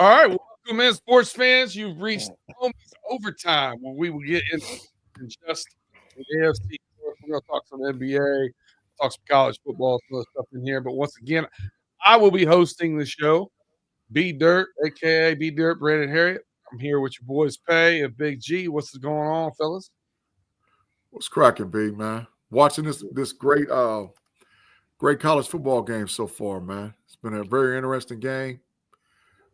All right, welcome in, sports fans. You've reached almost overtime where we will get into just the AFC. We're going to talk some NBA, talk some college football, some other stuff in here. But once again, I will be hosting the show. B Dirt, aka B Dirt, Brandon Harriet. I'm here with your boys Pay and Big G. What's going on, fellas? What's cracking, B, man? Watching this great college football game so far, man. It's been a very interesting game.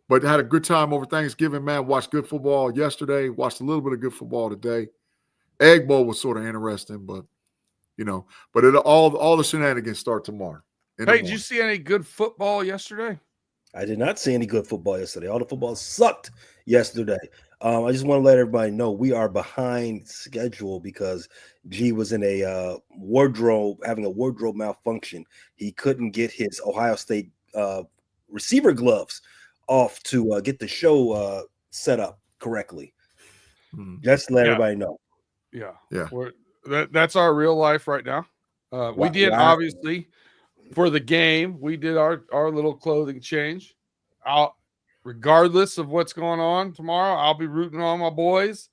But had a good time over Thanksgiving, man. Watched good football yesterday. Watched a little bit of good football today. Egg Bowl was sort of interesting, but all the shenanigans start tomorrow. Hey, did you see any good football yesterday? I did not see any good football yesterday. All the football sucked yesterday. I just want to let everybody know we are behind schedule because G was in having a wardrobe malfunction. He couldn't get his Ohio State receiver gloves off to get the show set up correctly. Just to let everybody know. Yeah. That's our real life right now. We did obviously for the game. We did our little clothing change. Regardless of what's going on tomorrow, I'll be rooting on my boys.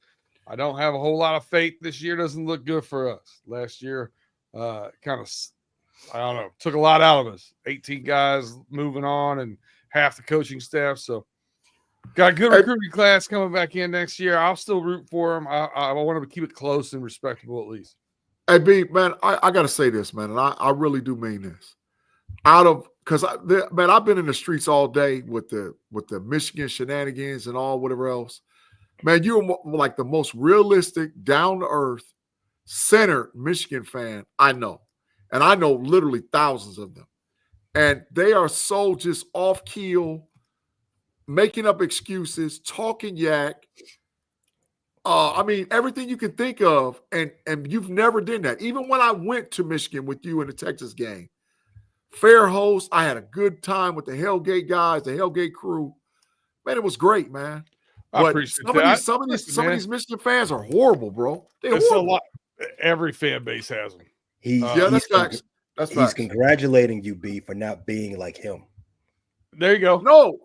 I don't have a whole lot of faith this year. Doesn't look good for us. Last year, took a lot out of us. 18 guys moving on and half the coaching staff. So got a good recruiting class coming back in next year. I'll still root for them. I want to keep it close and respectable at least. Hey, B, man, I got to say this, man, and I really do mean this. Because I've been in the streets all day with the Michigan shenanigans and all whatever else. Man, you're like the most realistic, down to earth, centered Michigan fan I know, and I know literally thousands of them, and they are so just off keel, making up excuses, talking yak. I mean, everything you can think of, and you've never done that. Even when I went to Michigan with you in the Texas game. Fair host. I had a good time with the Hellgate guys, the Hellgate crew. Man, it was great, man. I appreciate that. Some of these Michigan fans are horrible, bro. It's a lot. Every fan base has them. That's facts. He's congratulating you, B, for not being like him. There you go. No.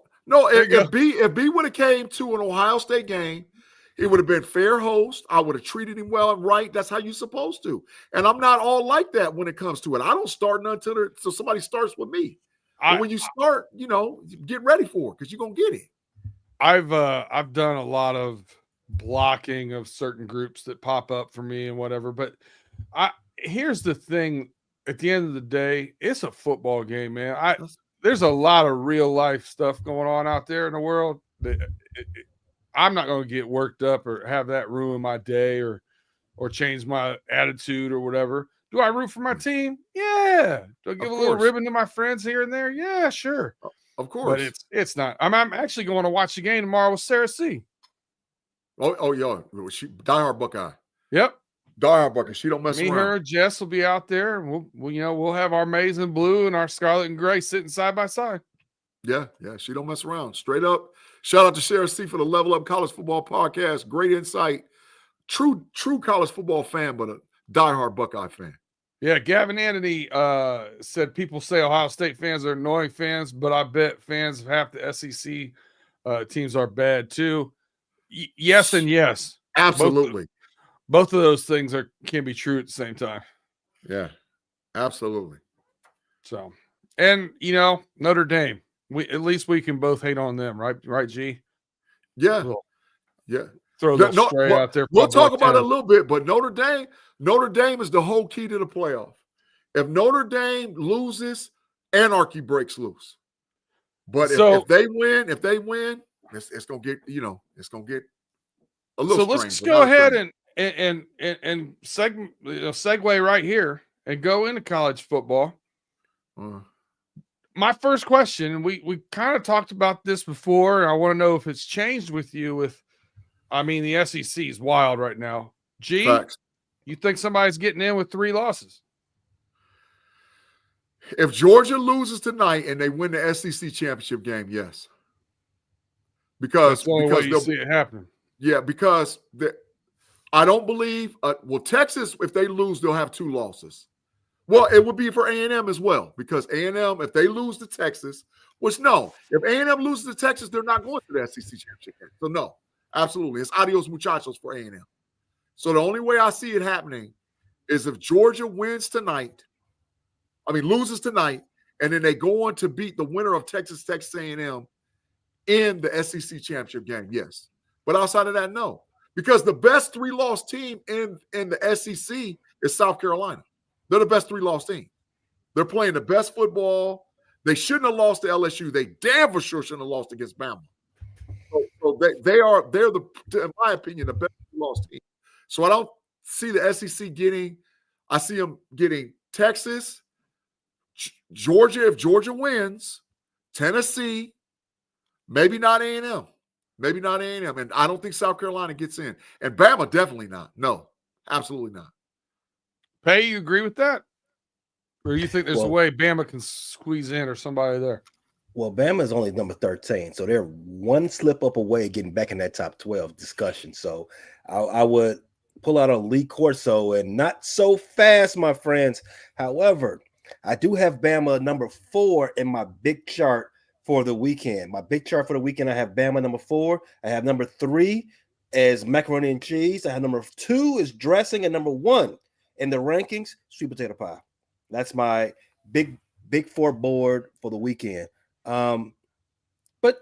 If B would have came to an Ohio State game, it would have been fair host. I would have treated him well and right. That's how you're supposed to. And I'm not all like that when it comes to it. I don't start until somebody starts with me. But when you start, get ready for it because you're gonna get it. I've done a lot of blocking of certain groups that pop up for me and whatever. But here's the thing: at the end of the day, it's a football game, man. There's a lot of real life stuff going on out there in the world that. I'm not going to get worked up or have that ruin my day or change my attitude or whatever. Do I root for my team? Yeah. Do I give a little ribbon to my friends here and there? Yeah, sure. Of course. But it's not. I'm actually going to watch the game tomorrow with Sarah C. Oh yeah. She diehard Buckeye. Yep. Diehard Buckeye. She don't mess around. Me, her, Jess will be out there. And we'll have our maize and blue and our scarlet and gray sitting side by side. Yeah. She don't mess around. Straight up. Shout out to Sarah C for the Level Up College Football Podcast. Great insight. True college football fan, but a diehard Buckeye fan. Yeah, Gavin Anthony said people say Ohio State fans are annoying fans, but I bet fans of half the SEC teams are bad too. Yes and yes. Absolutely. Both of those things can be true at the same time. Yeah, absolutely. So, and Notre Dame. At least we can both hate on them, right? Right, G? Yeah. Throw a little stray out there. We'll talk about it a little bit, but Notre Dame is the whole key to the playoff. If Notre Dame loses, anarchy breaks loose. But if they win, it's gonna get a little. So let's just go ahead and segue right here and go into college football. My first question, and we kind of talked about this before, and I want to know if it's changed with you. The SEC is wild right now. G, Facts. You think somebody's getting in with 3 losses? If Georgia loses tonight and they win the SEC championship game, yes. Because that's the only way you see it happening. Yeah, because I don't believe Texas, if they lose, they'll have 2 losses. Well, it would be for A&M as well, because A&M, if they lose to Texas, which no, if A&M loses to Texas, they're not going to the SEC championship game. So no, absolutely, it's adios muchachos for A&M. So the only way I see it happening is if Georgia loses tonight, and then they go on to beat the winner of Texas A&M in the SEC championship game. Yes, but outside of that, no, because the best 3-loss team in the SEC is South Carolina. They're the best 3-loss team. They're playing the best football. They shouldn't have lost to LSU. They damn for sure shouldn't have lost against Bama. So they're in my opinion, the best 3-loss team. So I don't see the SEC getting. I see them getting Texas, Georgia if Georgia wins, Tennessee, maybe not A&M. Maybe not A&M. And I don't think South Carolina gets in. And Bama, definitely not. No, absolutely not. Pay, you agree with that? Or you think there's a way Bama can squeeze in or somebody there? Well, Bama is only number 13, so they're one slip up away getting back in that top 12 discussion. So I would pull out a Lee Corso and not so fast, my friends. However, I do have Bama number 4 in my big chart for the weekend. My big chart for the weekend, I have Bama number 4. I have number 3 as macaroni and cheese. I have number 2 is dressing, and number 1 in the rankings, sweet potato pie. That's my big 4 board for the weekend. But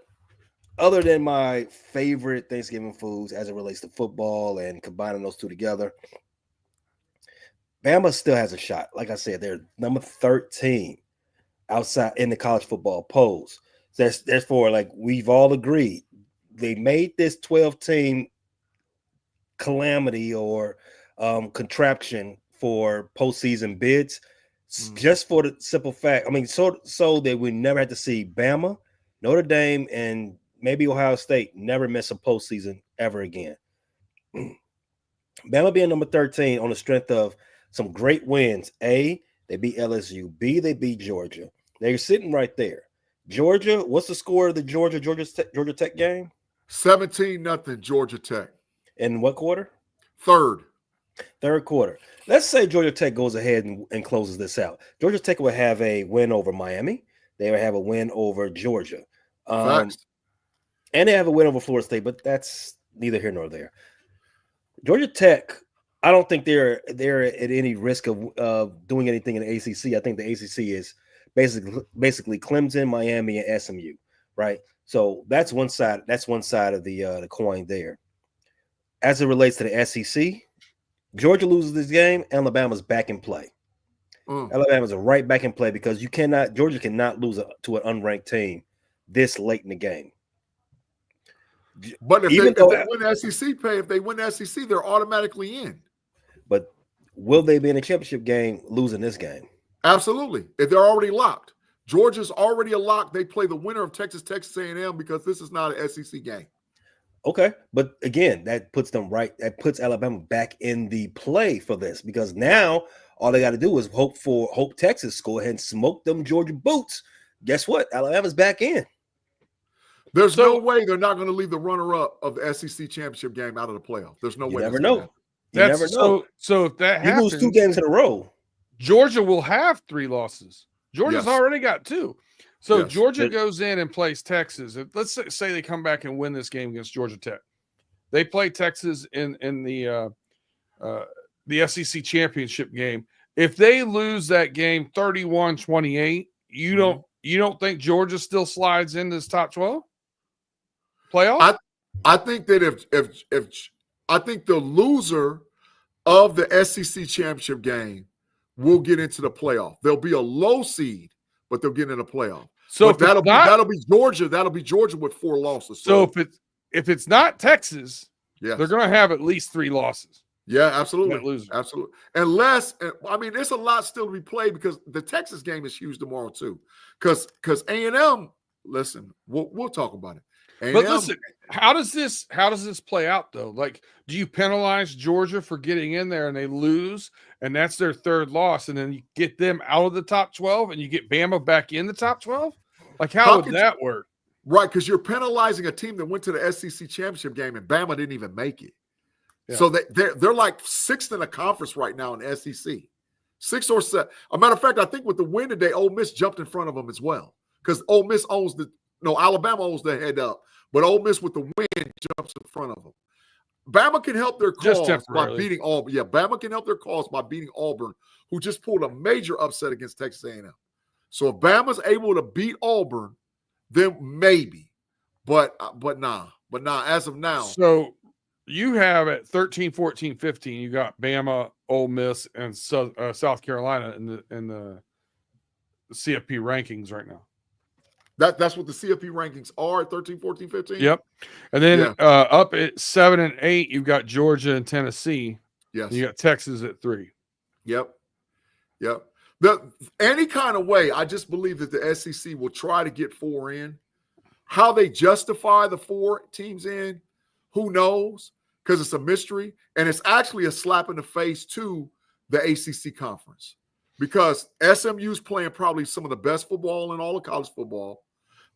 other than my favorite Thanksgiving foods as it relates to football and combining those two together, Bama still has a shot. Like I said, they're number 13 outside in the college football polls. Therefore, like we've all agreed, they made this 12-team calamity or contraption for postseason bids just for the simple fact. I mean, so that we never had to see Bama, Notre Dame, and maybe Ohio State never miss a postseason ever again. Bama being number 13 on the strength of some great wins. A, they beat LSU. B, they beat Georgia. They're sitting right there. Georgia, what's the score of the Georgia Tech game? 17-0 Georgia Tech. In what quarter? Third quarter. Let's say Georgia Tech goes ahead and closes this out. Georgia Tech will have a win over Miami. They will have a win over Georgia. And they have a win over Florida State, but that's neither here nor there. Georgia Tech, I don't think they're at any risk of doing anything in the ACC. I think the ACC is basically Clemson, Miami, and SMU, right? So that's one side. That's one side of the coin there. As it relates to the SEC, Georgia loses this game, Alabama's back in play. Alabama's right back in play because Georgia cannot lose to an unranked team this late in the game. But if they win the SEC, they're automatically in. But will they be in a championship game losing this game? Absolutely. If they're already locked. Georgia's already a lock. They play the winner of Texas A&M because this is not an SEC game. Okay, but again, that puts Alabama back in the play for this because now all they got to do is hope Texas go ahead and smoke them Georgia boots. Guess what? Alabama's back in. There's no way they're not going to leave the runner-up of the SEC championship game out of the playoff. There's no way. You never know. So if that happens, you lose 2 games in a row, Georgia will have 3 losses. Georgia's already got 2. So Georgia goes in and plays Texas. Let's say they come back and win this game against Georgia Tech. They play Texas in the SEC championship game. If they lose that game 31-28, you don't think Georgia still slides into this top 12 playoff? I think that if I think the loser of the SEC championship game will get into the playoff. There'll be a low seed, but they'll get in the playoff. So that'll be Georgia. That'll be Georgia with 4 losses. So if it's not Texas, they're going to have at least 3 losses. Yeah, absolutely. Absolutely. Unless, I mean, there's a lot still to be played because the Texas game is huge tomorrow too. Because A&M, listen, we'll talk about it. A&M, but listen, how does this play out though? Like, do you penalize Georgia for getting in there and they lose and that's their 3rd loss, and then you get them out of the top 12 and you get Bama back in the top 12? Like, how would that work? Right, because you're penalizing a team that went to the SEC championship game and Bama didn't even make it. Yeah. So they're like 6th in the conference right now in the SEC. 6 or 7. A matter of fact, I think with the win today, Ole Miss jumped in front of them as well because Ole Miss owns Alabama owns the head up, but Ole Miss with the win jumps in front of them. Bama can help their cause by beating Auburn. Yeah, Bama can help their cause by beating Auburn, who just pulled a major upset against Texas A&M. So if Bama's able to beat Auburn, then maybe. But nah. But nah, as of now. So you have at 13, 14, 15, you got Bama, Ole Miss, and South Carolina in the CFP rankings right now. That's what the CFP rankings are at 13, 14, 15? Yep. And then up at 7 and 8, you've got Georgia and Tennessee. Yes. You got Texas at 3. Yep. Any kind of way, I just believe that the SEC will try to get 4 in. How they justify the 4 teams in, who knows? Because it's a mystery. And it's actually a slap in the face to the ACC conference. Because SMU's playing probably some of the best football in all of college football.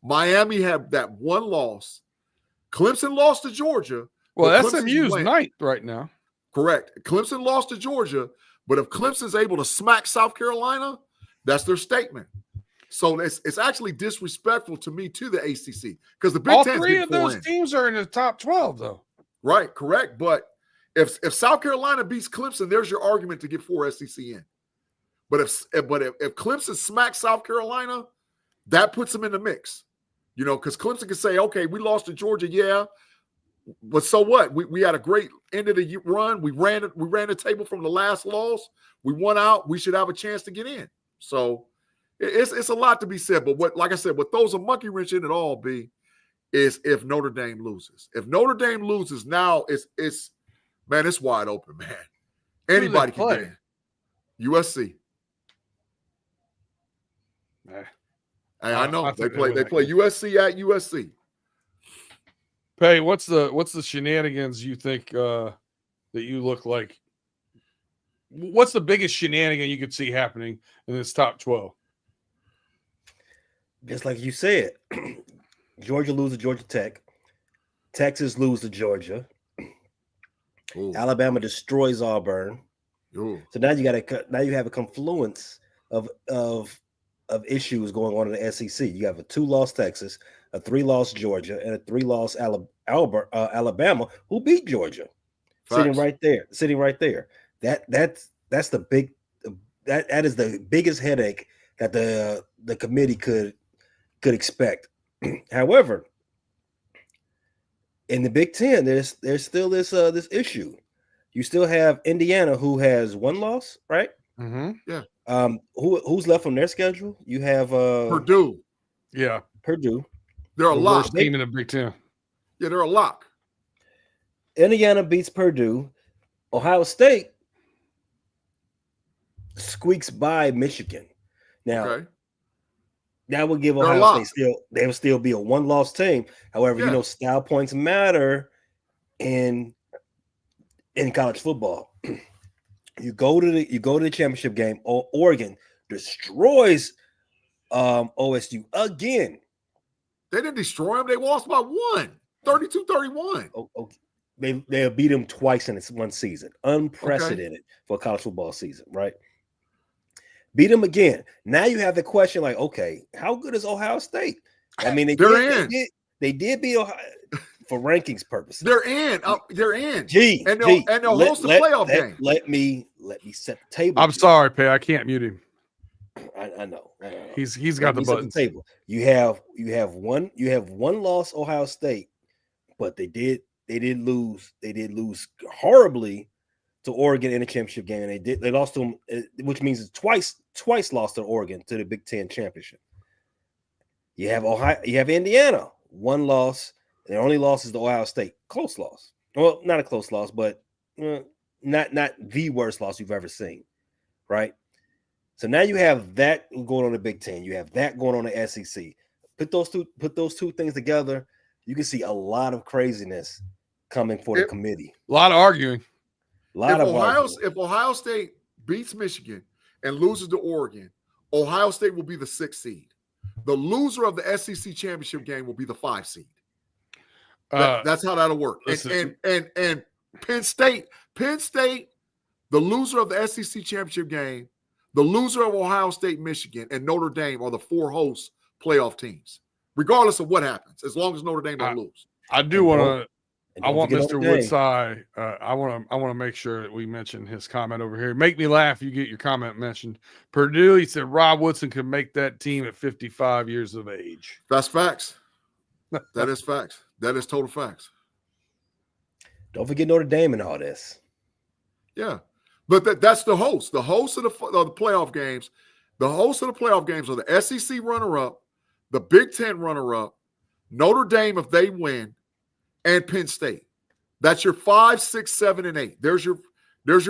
Miami had that one loss. Clemson lost to Georgia. Well, SMU's ninth right now. Correct. Clemson lost to Georgia, but if Clemson's able to smack South Carolina, that's their statement. So it's actually disrespectful to me to the ACC because the Big Ten. All 3 of those teams are in the top 12, though. Right, correct. But if South Carolina beats Clemson, there's your argument to get 4 SEC in. But if Clemson smacks South Carolina, that puts them in the mix. Because Clemson can say, okay, we lost to Georgia, yeah, but so what? We had a great end of the run. We ran the table from the last loss. We won out. We should have a chance to get in. So it's a lot to be said. But like I said, what throws a monkey wrench in it all, is if Notre Dame loses. If Notre Dame loses, now it's wide open, man. Anybody can get in. USC. Hey, I know they play USC at USC. Pay, what's the shenanigans you think that you look like? What's the biggest shenanigan you could see happening in this top 12? Just like you said, Georgia lose to Georgia Tech, Texas lose to Georgia, Ooh. Alabama destroys Auburn. Ooh. So now you have a confluence of issues going on in the SEC. You have a 2-loss Texas, a 3-loss Georgia, and a 3-loss Alabama, who beat Georgia. Facts. Sitting right there. That's the big that is the biggest headache that the committee could expect. However, in the Big Ten, there's still this issue. You still have Indiana, who has 1 loss, right? Mm-hmm. Yeah. Who's left on their schedule? You have Purdue. Yeah, Purdue. They're a lock. Worst team in the Big Ten. Yeah, they're a lock. Indiana beats Purdue. Ohio State squeaks by Michigan. Now, that would give Ohio State they would still be a 1-loss team. However, style points matter in college football. You go to the championship game. Oregon destroys OSU again. They didn't destroy them. They lost by 1, 32-31. They beat them twice in one season. Unprecedented for a college football season, right? Beat them again. Now you have the question like, okay, how good is Ohio State? I mean, they did beat Ohio for rankings purposes. They're in. They're in. And they'll host a playoff game. Let me set the table. I'm sorry, Pay. I can't mute him. I know. He's got the buttons. The table. You have one loss Ohio State, but they did lose. They did lose horribly to Oregon in the championship game. And they lost to them, which means it's twice lost to Oregon to the Big Ten championship. You have Indiana, 1 loss. Their only loss is to Ohio State. Close loss. Well, not a close loss, but not the worst loss you've ever seen, right? So now you have that going on the Big Ten. You have that going on the SEC. Put those two things together, you can see a lot of craziness coming for the committee. A lot of arguing. If Ohio State beats Michigan and loses to Oregon, Ohio State will be the 6th seed. The loser of the SEC championship game will be the 5 seed. That's how that'll work. And Penn State, the loser of the SEC championship game The loser of Ohio State, Michigan, and Notre Dame are the 4 host playoff teams, regardless of what happens, as long as Notre Dame don't lose. I do want to. And I don't want forget Mr. Notre Dame. Woodside. I want to make sure that we mention his comment over here. Make me laugh. You get your comment mentioned. Purdue. He said Rob Woodson could make that team at 55 years of age. That's facts. That is facts. That is total facts. Don't forget Notre Dame in all this. Yeah, but that's the host. The host of the playoff games. The host of the playoff games are the SEC runner-up, the Big Ten runner-up, Notre Dame if they win, and Penn State. That's your 5, 6, 7, and 8. There's your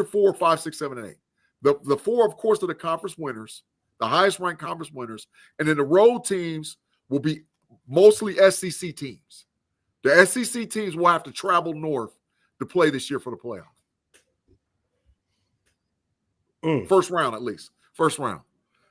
4, 5, 6, 7, and 8. The 4, of course, are the conference winners, the highest ranked conference winners, and then the road teams will be mostly SEC teams. The SEC teams will have to travel north to play this year for the playoff. First round, at least. First round.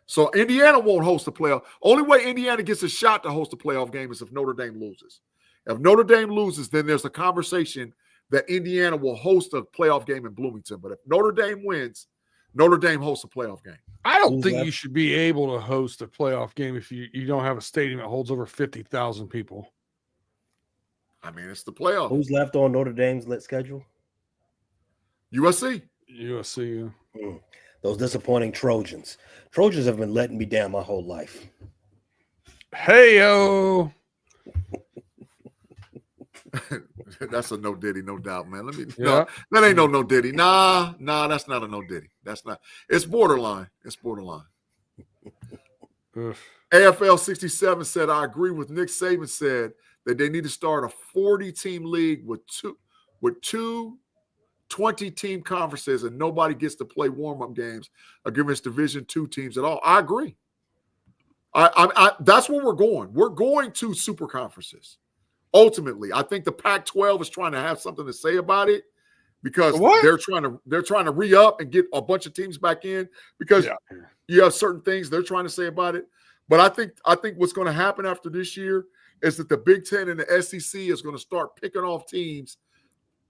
So Indiana won't host the playoff. Only way Indiana gets a shot to host a playoff game is if Notre Dame loses. If Notre Dame loses, then there's a conversation that Indiana will host a playoff game in Bloomington. But if Notre Dame wins, Notre Dame hosts a playoff game. I don't think you should be able to host a playoff game if you don't have a stadium that holds over 50,000 people. I mean, it's the playoff. Who's left on Notre Dame's schedule? USC. USC. Those disappointing Trojans. Trojans have been letting me down my whole life. Hey-o. That's a no Diddy, no doubt, man. No, that ain't no Diddy. Nah, that's not a no Diddy. That's not. It's borderline. It's borderline. AFL 67 said, I agree with Nick Saban said that they need to start a 40-team league with two 20-team conferences and nobody gets to play warm-up games against Division II teams at all. I agree. I that's where we're going. We're going to super conferences. Ultimately, I think the Pac-12 is trying to have something to say about it because they're trying to re-up and get a bunch of teams back in because you have certain things they're trying to say about it. But I think what's going to happen after this year is that the Big Ten and the SEC is going to start picking off teams.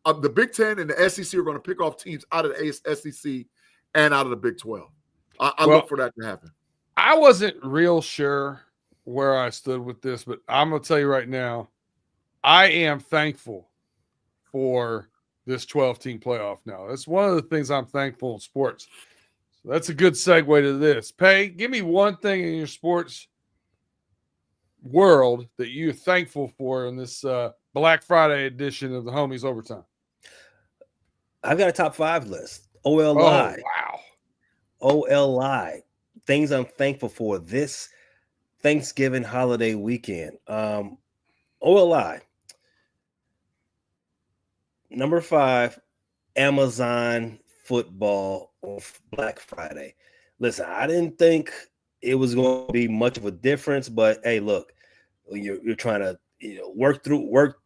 The Big Ten and the SEC are going to pick off teams out of the SEC and out of the Big 12. I look for that to happen. I wasn't real sure where I stood with this, but I'm going to tell you right now, I am thankful for this 12-team playoff now. That's one of the things I'm thankful in sports. So that's a good segue to this. Pay, give me one thing in your sports world that you're thankful for in this Black Friday edition of the Homies Overtime. I've got a top 5 list. OLI. Oh, wow. OLI. Things I'm thankful for this Thanksgiving holiday weekend. OLI. Number 5, Amazon football on Black Friday. Listen, I didn't think it was going to be much of a difference, but hey, look, you're trying to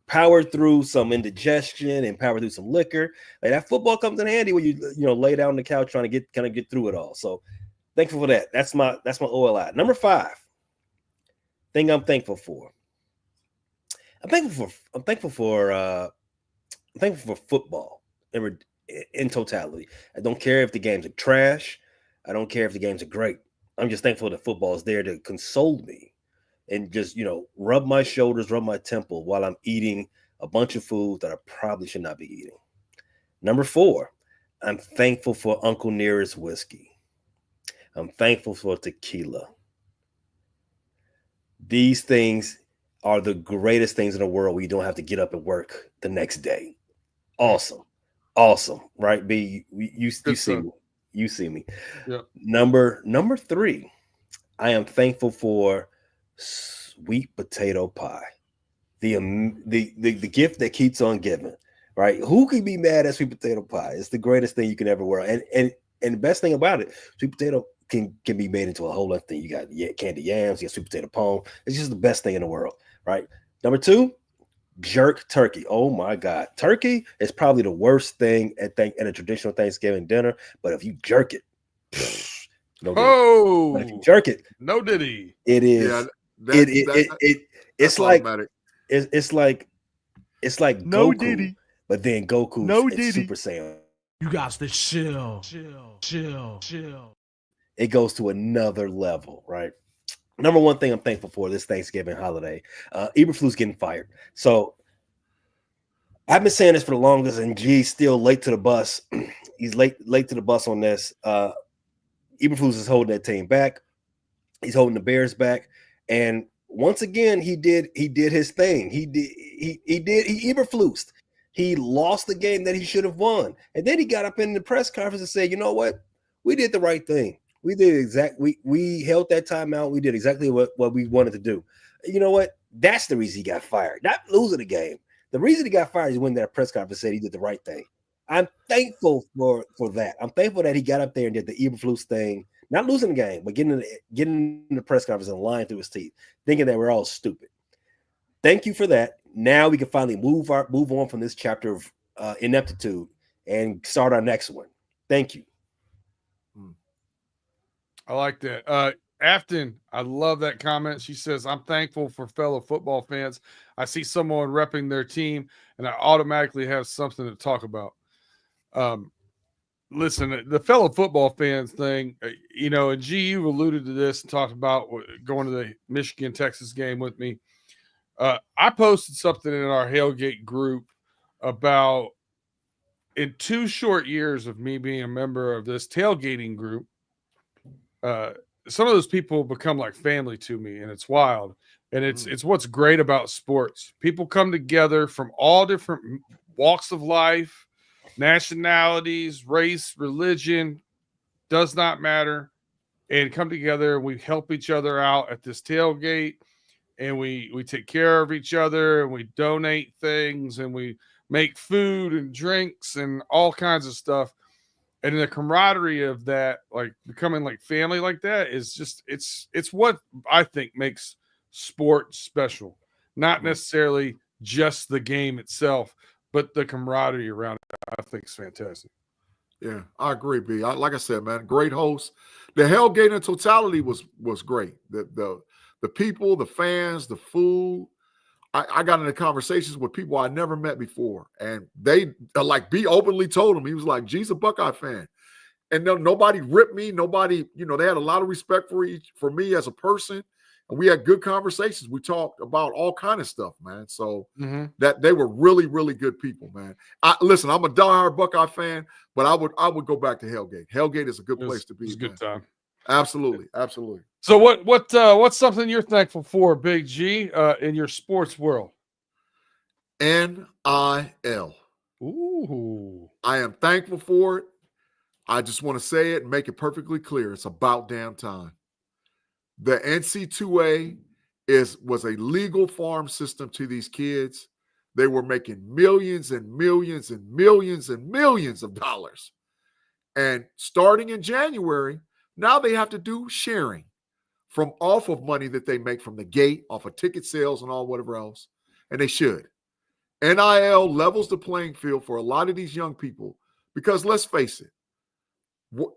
power through some indigestion and power through some liquor. Like that football comes in handy when you lay down on the couch trying to get through it all. So thankful for that. That's my OLI. Number 5, thing I'm thankful for. I'm thankful for football in totality. I don't care if the games are trash. I don't care if the games are great. I'm just thankful that football is there to console me and just, rub my shoulders, rub my temple while I'm eating a bunch of food that I probably should not be eating. Number 4, I'm thankful for Uncle Nearest whiskey. I'm thankful for tequila. These things are the greatest things in the world where you don't have to get up and work the next day. Awesome, right? B, you see me. You see me. Yep. Number 3, I am thankful for sweet potato pie. The gift that keeps on giving, right? Who can be mad at sweet potato pie? It's the greatest thing you can ever wear. And the best thing about it, sweet potato can be made into a whole other thing. You got candy yams, you got sweet potato pone. It's just the best thing in the world, right? Number 2, jerk turkey. Oh my God. Turkey is probably the worst thing at a traditional Thanksgiving dinner, but if you jerk it, no diddy. Oh, But if you jerk it, no diddy. it is. It's like No Goku, diddy. but then Goku No is diddy. Super Saiyan. You got to chill. it goes to another level, right? Number one thing I'm thankful for this Thanksgiving holiday, Eberflus getting fired. So I've been saying this for the longest, and G's still late to the bus. He's late to the bus on this. Eberflus is holding that team back. He's holding the Bears back, and once again, he did his thing. He Eberflused. He lost the game that he should have won, and then he got up in the press conference and said, "You know what? We did the right thing. We did we held that timeout. We did exactly what we wanted to do. You know what? That's the reason he got fired. Not losing the game. The reason he got fired is when that press conference said he did the right thing. I'm thankful for that. I'm thankful that he got up there and did the Eberflus thing, not losing the game, but getting in the press conference and lying through his teeth, thinking that we're all stupid. Thank you for that. Now we can finally move on from this chapter of ineptitude and start our next one. Thank you. I like that. Afton, I love that comment. She says, I'm thankful for fellow football fans. I see someone repping their team, and I automatically have something to talk about. Listen, the fellow football fans thing, and G, you alluded to this and talked about going to the Michigan-Texas game with me. I posted something in our Hailgate group about in 2 short years of me being a member of this tailgating group, some of those people become like family to me, and it's wild. And it's what's great about sports. People come together from all different walks of life, nationalities, race, religion, does not matter, and come together. We help each other out at this tailgate, and we take care of each other, and we donate things, and we make food and drinks and all kinds of stuff. And the camaraderie of that, like becoming like family like that, is just it's what I think makes sport special. Not necessarily just the game itself, but the camaraderie around it, I think is fantastic. Yeah, I agree, B. Like I said, man, great host. The Hellgate in totality was great. The people, the fans, the food. I got into conversations with people I never met before, and they like B openly told him, he was like, G's a Buckeye fan. And nobody ripped me. Nobody, they had a lot of respect for me as a person. And we had good conversations. We talked about all kind of stuff, man. So that they were really, really good people, man. Listen, I'm a diehard Buckeye fan, but I would go back to Hellgate. Hellgate is a good place to be. It's a good time. Absolutely, absolutely. So what's something you're thankful for, Big G, in your sports world? NIL. Ooh. I am thankful for it. I just want to say it and make it perfectly clear. It's about damn time. The NC2A was a legal farm system to these kids. They were making millions and millions and millions and millions of dollars. And starting in January, now they have to do sharing from off of money that they make from the gate, off of ticket sales and all whatever else. And they should. NIL levels the playing field for a lot of these young people because let's face it,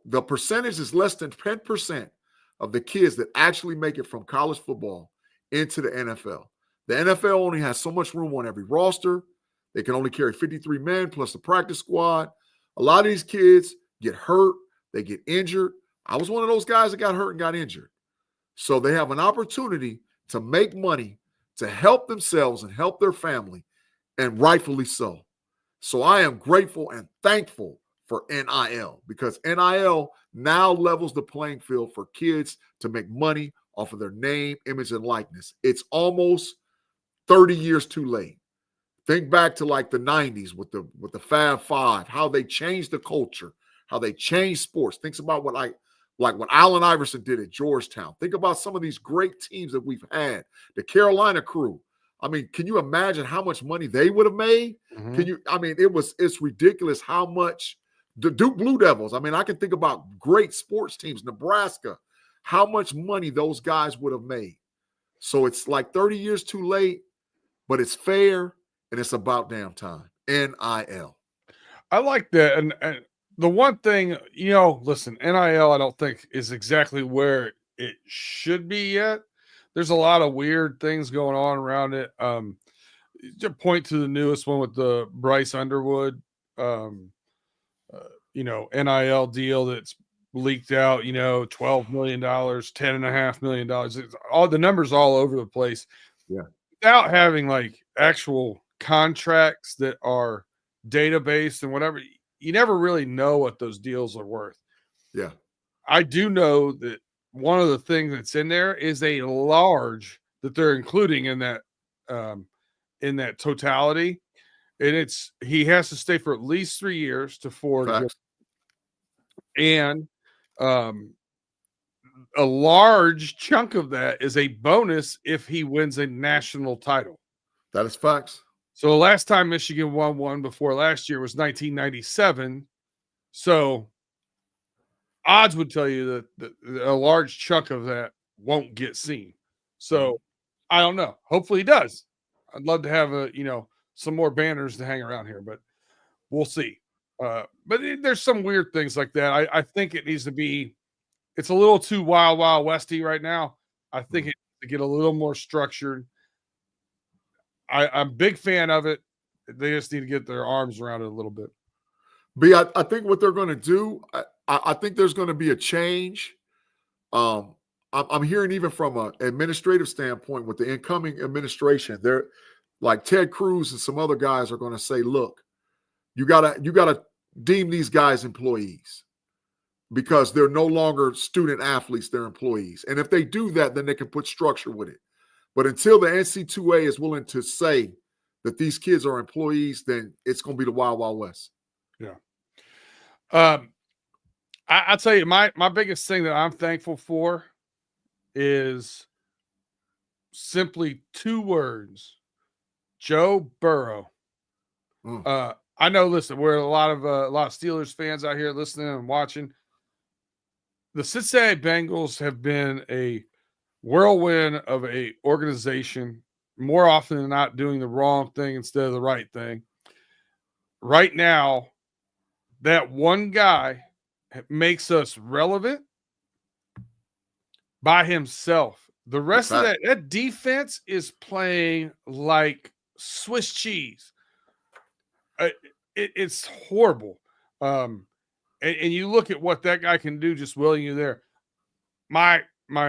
the percentage is less than 10% of the kids that actually make it from college football into the NFL. The NFL only has so much room on every roster. They can only carry 53 men plus the practice squad. A lot of these kids get hurt. They get injured. I was one of those guys that got hurt and got injured. So they have an opportunity to make money, to help themselves and help their family, and rightfully so. So I am grateful and thankful for NIL because NIL now levels the playing field for kids to make money off of their name, image, and likeness. It's almost 30 years too late. Think back to like the 90s with the Fab Five, how they changed the culture, how they changed sports. Think about what Allen Iverson did at Georgetown. Think about some of these great teams that we've had, the Carolina Crew. I mean, can you imagine how much money they would have made? It's ridiculous how much the Duke Blue Devils. I mean, I can think about great sports teams, Nebraska, how much money those guys would have made. So it's like 30 years too late, but it's fair and it's about damn time. NIL. I like that. And the one thing, listen, NIL, I don't think is exactly where it should be yet. There's a lot of weird things going on around it. To point to the newest one with the Bryce Underwood, NIL deal that's leaked out, $12 million, $10.5 million. It's all the numbers all over the place. Yeah. Without having like actual contracts that are database and whatever, you never really know what those deals are worth. Yeah. I do know that one of the things that's in there is a large that they're including in that totality. And he has to stay for at least 3 years to forge it. Facts. And a large chunk of that is a bonus if he wins a national title. That is facts. So the last time Michigan won one before last year was 1997. So odds would tell you that a large chunk of that won't get seen. So I don't know. Hopefully he does. I'd love to have some more banners to hang around here, but we'll see. But there's some weird things like that. I think it needs to be. It's a little too wild westy right now. I think it needs to get a little more structured. I'm a big fan of it. They just need to get their arms around it a little bit. B, I think what they're going to do, I think there's going to be a change. I'm hearing even from an administrative standpoint with the incoming administration, they're like Ted Cruz and some other guys are going to say, look, you gotta deem these guys employees because they're no longer student athletes, they're employees. And if they do that, then they can put structure with it. But until the NC2A is willing to say that these kids are employees, then it's going to be the wild, wild west. Yeah. I'll tell you, my biggest thing that I'm thankful for is simply 2 words: Joe Burrow. I know. Listen, we're a lot of Steelers fans out here listening and watching. The Cincinnati Bengals have been a whirlwind of a organization, more often than not doing the wrong thing instead of the right thing. Right now, that one guy makes us relevant by himself. The rest of that defense is playing like Swiss cheese. It's horrible. And you look at what that guy can do just willing you there. My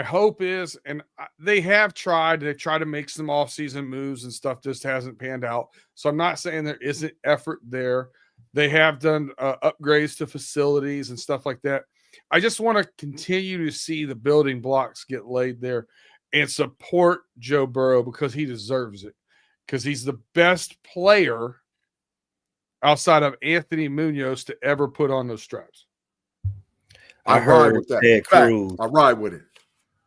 hope is, and they've tried to make some offseason moves and stuff, just hasn't panned out. So I'm not saying there isn't effort there. They have done upgrades to facilities and stuff like that. I just want to continue to see the building blocks get laid there and support Joe Burrow because he deserves it. Because he's the best player outside of Anthony Munoz to ever put on those straps. I ride with that. Ted Cruz. I ride with it.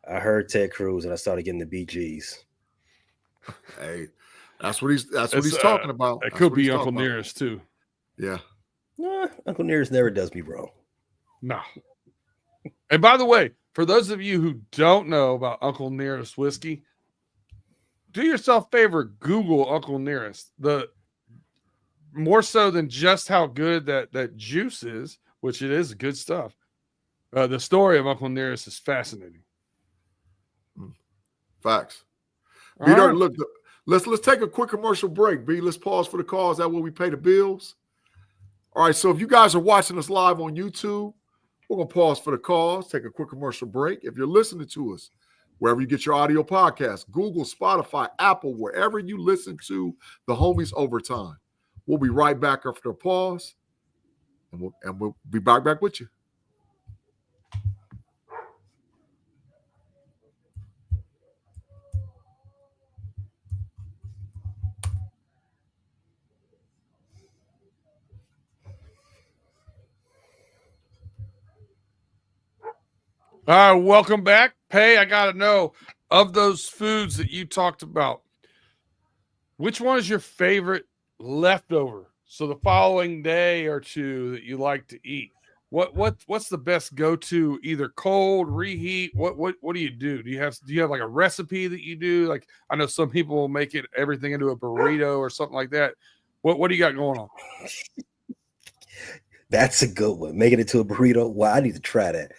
I heard Ted Cruz and I started getting the BGs. Hey, that's what he's talking about. It could be Uncle Nearest too. Yeah. Uncle Nearest never does me wrong. No. And by the way, for those of you who don't know about Uncle Nearest whiskey, do yourself a favor, Google Uncle Nearest. The more so than just how good that juice is, which it is good stuff. The story of Uncle Nearest is fascinating. Facts. All right. Look, let's take a quick commercial break. B, let's pause for the calls. That way we pay the bills. All right. So if you guys are watching us live on YouTube, we're gonna pause for the calls, take a quick commercial break. If you're listening to us wherever you get your audio podcast, Google, Spotify, Apple, wherever you listen to the Homies Overtime. We'll be right back after the pause, and we'll be back with you. All right, welcome back. Pay, I got to know, of those foods that you talked about, which one is your favorite leftover? So the following day or two that you like to eat. What's the best go-to, either cold, reheat? What do you do? Do you have like a recipe that you do? Like, I know some people will make everything into a burrito or something like that. What do you got going on? That's a good one. Making it to a burrito. Wow, I need to try that.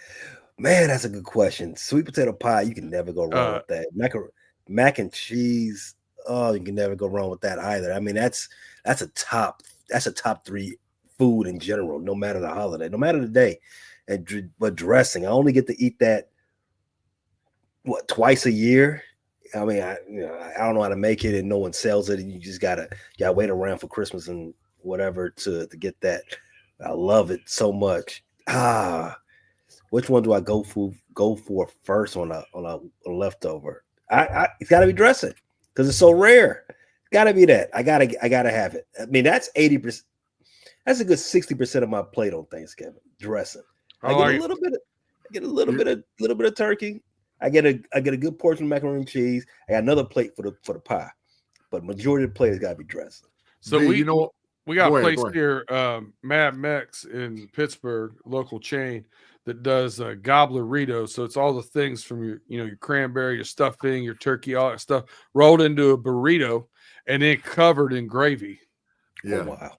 Man, that's a good question. Sweet potato pie, you can never go wrong with that. Mac and cheese, oh, you can never go wrong with that either. I mean, that's a top 3 food in general, no matter the holiday, no matter the day. but dressing, I only get to eat that twice a year. I mean, I don't know how to make it, and no one sells it, and you just gotta wait around for Christmas and whatever to get that. I love it so much. Which one do I go for first on a leftover? It's got to be dressing because it's so rare. It's got to be that. I gotta have it. I mean, that's 80%. That's a good 60% of my plate on Thanksgiving. Dressing. I get a little bit. I get a little bit of turkey. I get a good portion of macaroni and cheese. I got another plate for the pie, but majority of the plate has got to be dressing. So we got a place here, Mad Mex in Pittsburgh, local chain that does Gobblerito. So it's all the things from your cranberry, your stuffing, your turkey, all that stuff rolled into a burrito and then covered in gravy. Yeah. Oh, wow.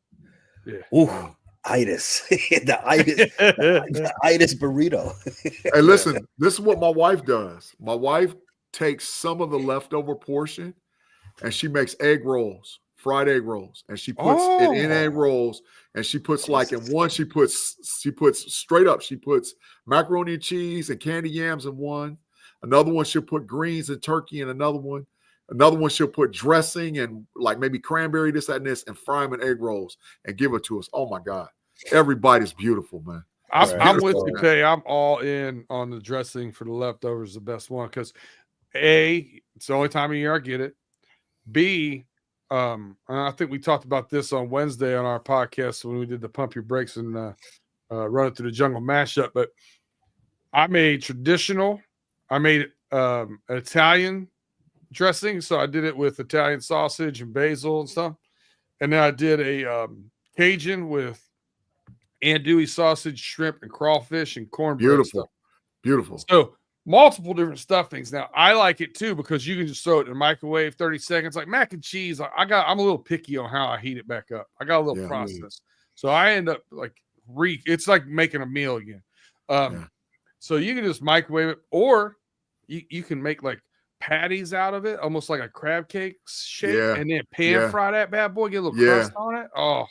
Yeah. Ooh, itis. the itis burrito. Hey, listen, this is what my wife does. My wife takes some of the leftover portion and she makes egg rolls, fried egg rolls, and she puts it in egg rolls, and she puts in one, she puts straight up, she puts macaroni and cheese and candy yams in one. Another one she'll put greens and turkey in another one. Another one she'll put dressing and like maybe cranberry, this, that, and this, and fry them in egg rolls and give it to us. Oh my God. Every bite is beautiful, man. I'm with you, Pay. I'm all in on the dressing for the leftovers, the best one, because A, it's the only time of year I get it. B, and I think we talked about this on Wednesday on our podcast when we did the Pump Your Brakes and Run It Through the Jungle mashup. But I made traditional. I made Italian dressing, so I did it with Italian sausage and basil and stuff. And then I did a Cajun with andouille sausage, shrimp, and crawfish and cornbread. Beautiful. So multiple different stuffings. Now I like it too because you can just throw it in the microwave 30 seconds. Like mac and cheese, I'm a little picky on how I heat it back up. I got a little process, so I end up it's like making a meal again. So you can just microwave it, or you can make like patties out of it, almost like a crab cake shape, and then pan fry that bad boy, get a little crust on it. Oh,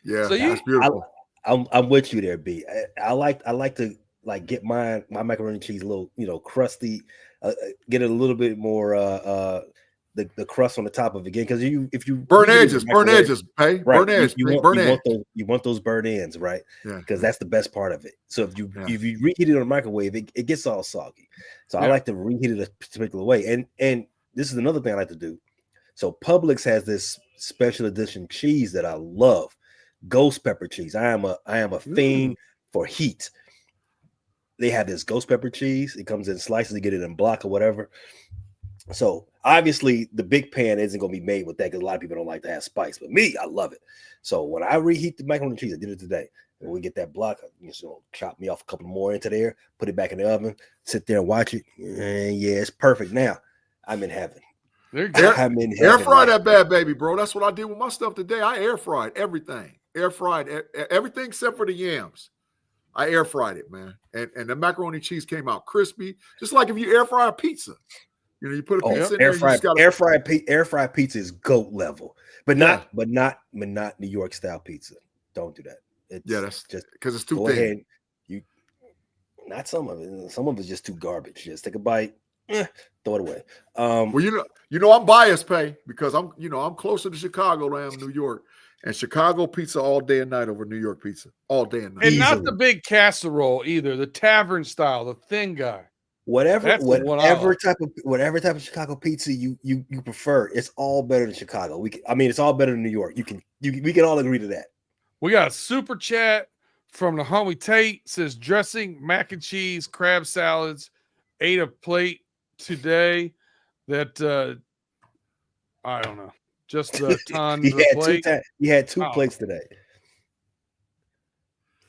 yeah. So that's beautiful. I'm with you there, B. I like to get my macaroni and cheese a little, crusty, get it a little bit more the crust on the top of it again, because if you burn edges, Pay. Right, burn edges, you want those burnt ends, right? Because that's the best part of it. So if you reheat it in the microwave, it gets all soggy. So I like to reheat it a particular way. And this is another thing I like to do. So Publix has this special edition cheese that I love. Ghost pepper cheese. I am a fiend for heat. They have this ghost pepper cheese. It comes in slices. You get it in block or whatever. So obviously the big pan isn't going to be made with that because a lot of people don't like to have spice. But me, I love it. So when I reheat the macaroni and cheese, I did it today. And we get that block, chop me off a couple more into there, put it back in the oven, sit there and watch it. And it's perfect. Now I'm in heaven. Air fry that bad baby, bro. That's what I did with my stuff today. I air fried everything. Air fried everything except for the yams. I air fried it, man. And the macaroni and cheese came out crispy, just like if you air fry a pizza. You put a pizza in there. Air fried pizza is GOAT level, but not New York style pizza. Don't do that. That's just because it's too thin. Not some of it. Some of it's just too garbage. Just take a bite, throw it away. Well, I'm biased, Pay, because I'm closer to Chicago than I am New York. And Chicago pizza all day and night over New York pizza. All day and night. And not the big casserole either, the tavern style, the thin guy. Whatever type of Chicago pizza you prefer, it's all better than Chicago. It's all better than New York. We can all agree to that. We got a super chat from the homie Tate, says dressing, mac and cheese, crab salads, ate a plate today that I don't know. Just a ton of plate. He had two plates today.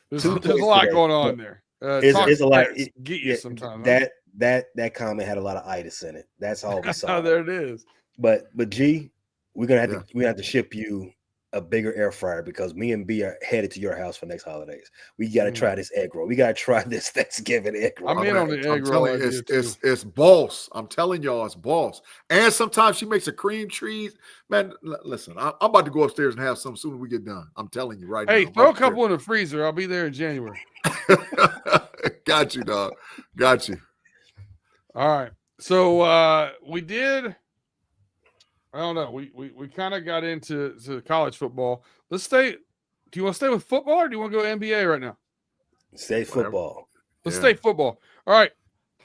There's a lot going on there. It's a lot. Get you sometimes. That comment had a lot of itis in it. That's all we saw. There it is. But G, we're gonna have to ship you a bigger air fryer because me and B are headed to your house for next holidays. We got to try this egg roll. We got to try this Thanksgiving egg roll. I'm in on the egg I'm roll telling you, idea too. it's boss. I'm telling y'all, it's boss. And sometimes she makes a cream cheese. Man, listen, I'm about to go upstairs and have some soon as we get done. I'm telling you right now. Hey, throw a couple in the freezer. I'll be there in January. Got you, dog. Got you. All right. So we did. I don't know. We kind of got into college football. Let's stay. Do you want to stay with football or do you want to go NBA right now? Stay football. Let's stay football. All right.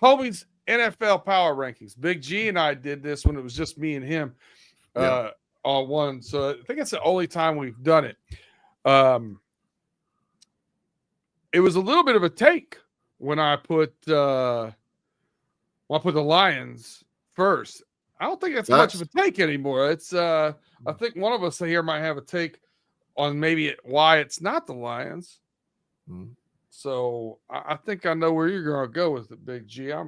Homie's NFL power rankings. Big G and I did this when it was just me and him on one. So I think it's the only time we've done it. It was a little bit of a take when I put the Lions first. I don't think that's much of a take anymore. It's I think one of us here might have a take on maybe why it's not the Lions. Mm-hmm. So I think I know where you're going to go with it, Big G. I'm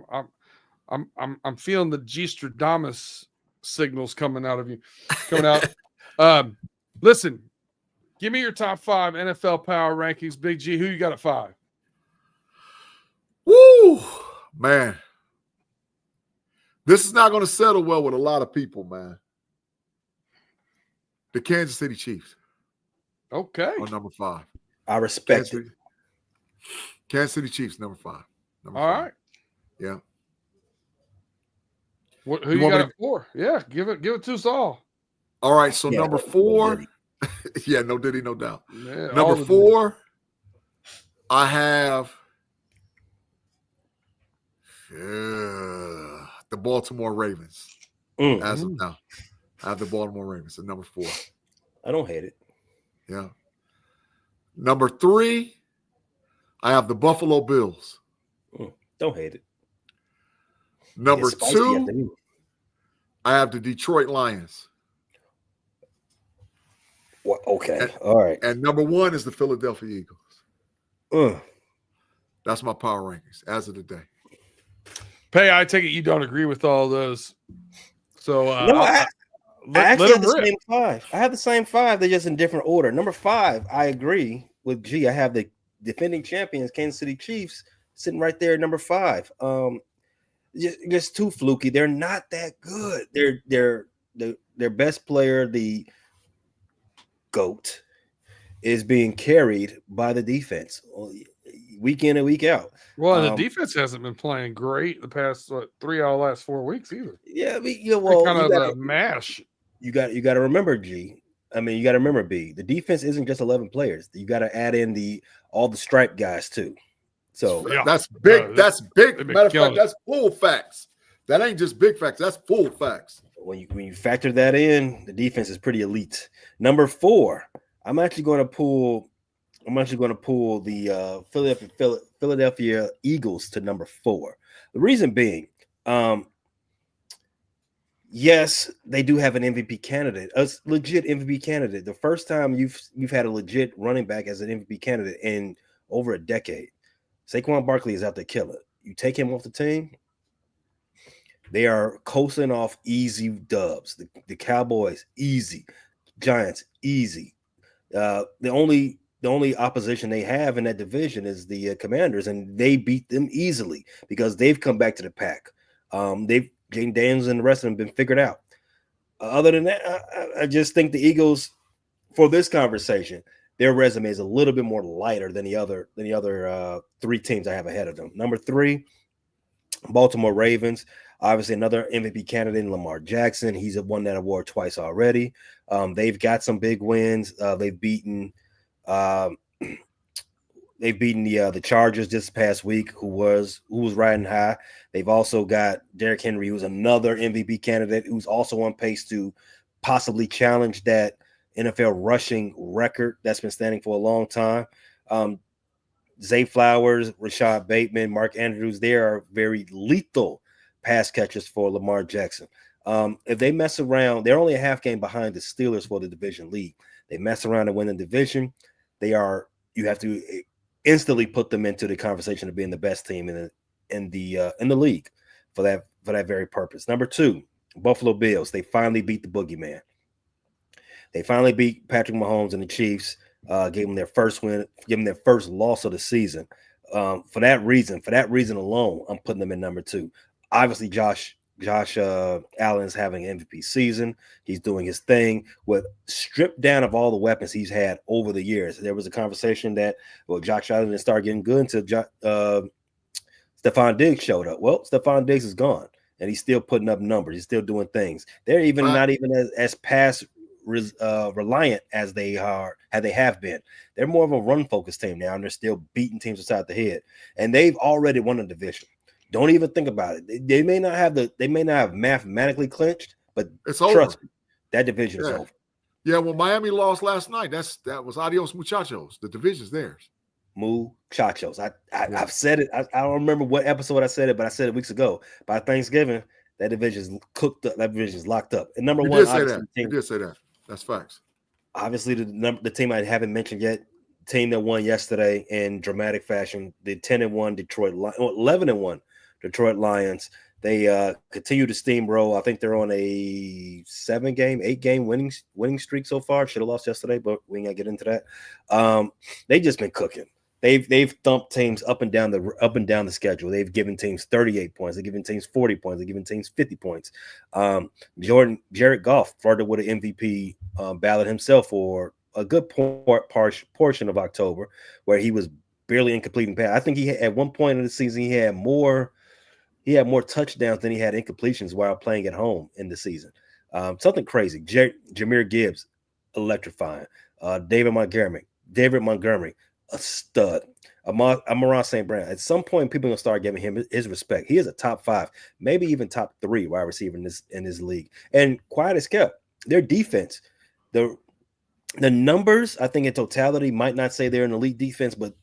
feeling the G Stradamus signals coming out of you, coming out. Listen, give me your top 5 NFL power rankings, Big G. Who you got at 5? Woo, man. This is not going to settle well with a lot of people, man. The Kansas City Chiefs. Okay. On number 5. I respect it. Kansas City Chiefs, number 5. All right. Yeah. Who you got at 4? Yeah, give it to us all. All right, so number 4. Yeah, no diddy, no doubt. Yeah, number 4, I have the Baltimore Ravens. As of now, I have the Baltimore Ravens at number 4. I don't hate it. Yeah. Number 3, I have the Buffalo Bills. Don't hate it. Number 2, I have the Detroit Lions. Well, okay. All right. And number 1 is the Philadelphia Eagles. That's my power rankings as of today. Pay, I take it you don't agree with all those. So no, I actually have the same 5. I have the same 5. They're just in different order. Number 5, I agree with G. I have the defending champions, Kansas City Chiefs, sitting right there at number 5. Just too fluky. They're not that good. Their best player, the GOAT, is being carried by the defense week in and week out. Well, the defense hasn't been playing great the past 3 out of the last 4 weeks either. Yeah, kind of a mash. You got to remember, G. I mean, you got to remember, B. The defense isn't just 11 players. You got to add in all the stripe guys too. So that's big. That's big. Matter of fact, that's full facts. That ain't just big facts. That's full facts. When you factor that in, the defense is pretty elite. Number 4, I'm actually going to pull the Philadelphia Eagles to number 4. The reason being, yes, they do have an MVP candidate, a legit MVP candidate. The first time you've had a legit running back as an MVP candidate in over a decade. Saquon Barkley is out there killing. You take him off the team, they are coasting off easy dubs. The Cowboys, easy. Giants, easy. The only opposition they have in that division is the Commanders, and they beat them easily because they've come back to the pack. Jane Daniels and the rest of them have been figured out. Other than that, I just think the Eagles, for this conversation, their resume is a little bit more lighter than the other 3 teams I have ahead of them. Number 3, Baltimore Ravens. Obviously, another MVP candidate in Lamar Jackson. He's won that award twice already. They've got some big wins. They've beaten the Chargers this past week, who was riding high. They've also got Derrick Henry, who's another MVP candidate, who's also on pace to possibly challenge that NFL rushing record that's been standing for a long time. Zay Flowers, Rashad Bateman, Mark Andrews, they are very lethal pass catchers for Lamar Jackson. If they mess around, they're only a half game behind the Steelers for the division lead. They mess around and win the division, you have to instantly put them into the conversation of being the best team in the league for that very purpose. Number 2, Buffalo Bills. They finally beat the boogeyman. They finally beat Patrick Mahomes and the Chiefs, gave them their first win, gave them their first loss of the season. For that reason alone, I'm putting them in number 2. Obviously, Josh Allen's having an MVP season. He's doing his thing with stripped down of all the weapons he's had over the years. There was a conversation that, well, Josh Allen didn't start getting good until Stephon Diggs showed up. Well, Stephon Diggs is gone, and he's still putting up numbers. He's still doing things. They're even not even as pass reliant as they have been. They're more of a run focused team now, and they're still beating teams inside the head. And they've already won a division. Don't even think about it. They may not have mathematically clinched, but it's trust over. me, that division is over. Yeah, well, Miami lost last night. That was adios muchachos. The division's theirs. Muchachos. I've said it. I don't remember what episode I said it, but I said it weeks ago. By Thanksgiving, that division's cooked up. That division's locked up. And number 1, you did say that. That's facts. Obviously, the team I haven't mentioned yet, team that won yesterday in dramatic fashion, the 10-1 Detroit 11-1 Detroit Lions. They continue to steamroll. I think they're on a 8-game winning streak so far. Should have lost yesterday, but we ain't gonna get into that. They just been cooking. They've thumped teams up and down the schedule. They've given teams 38 points. They've given teams 40 points. They've given teams 50 points. Jared Goff flirted with an MVP ballot himself for a good portion of October, where he was barely incomplete in pass. I think at one point in the season he had more touchdowns than he had incompletions while playing at home in the season. Something crazy. Jahmyr Gibbs, electrifying. David Montgomery, a stud. Amon St. Brown. At some point, people are gonna start giving him his respect. He is a top 5, maybe even top 3 wide receiver in this league. And quiet as kept. Their defense, the numbers, I think in totality, might not say they're an elite defense, but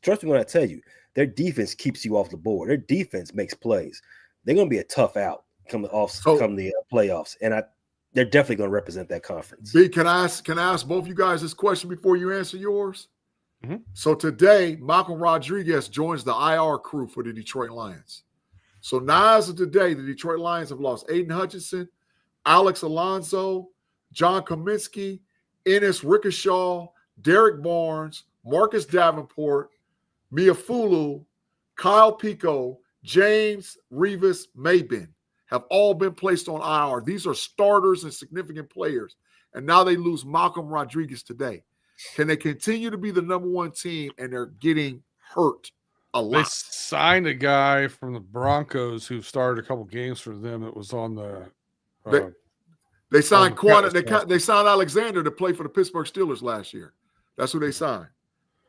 trust me when I tell you, their defense keeps you off the board. Their defense makes plays. They're going to be a tough out come the playoffs, and they're definitely going to represent that conference. B, can I ask both you guys this question before you answer yours? Mm-hmm. So today, Malcolm Rodriguez joins the IR crew for the Detroit Lions. So now as of today, the Detroit Lions have lost Aiden Hutchinson, Alex Alonso, John Kaminsky, Ennis Rickeshaw, Derek Barnes, Marcus Davenport, Miafulu, Kyle Pico, James Revis Maben have all been placed on IR. These are starters and significant players. And now they lose Malcolm Rodriguez today. Can they continue to be the number 1 team and they're getting hurt a lot? They signed a guy from the Broncos who started a couple games for them that was on the they signed they signed Alexander to play for the Pittsburgh Steelers last year. That's who they signed.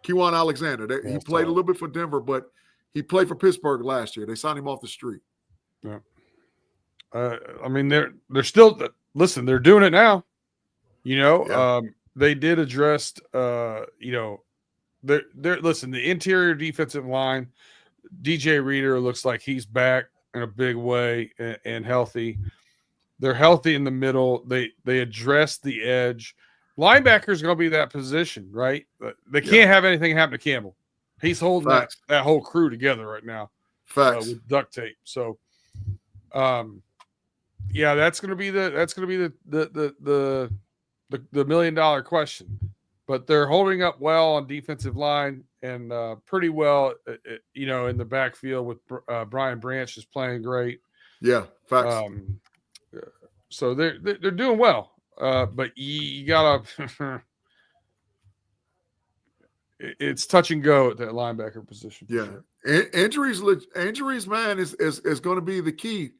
Kewan Alexander. He played a little bit for Denver, but he played for Pittsburgh last year. They signed him off the street. Yeah. I mean, they're still they're doing it now. They did address they're the interior defensive line. DJ Reader looks like he's back in a big way and healthy. They're healthy in the middle. They address the edge. Linebacker's going to be that position, right? They can't have anything happen to Campbell. He's holding that whole crew together right now with duct tape. So, that's going to be the $1 million question. But they're holding up well on defensive line and pretty well, in the backfield with Brian Branch is playing great. Yeah, facts. So they're doing well. But you gotta it's touch and go at that linebacker position. Yeah. Sure. Injuries, man, is going to be the key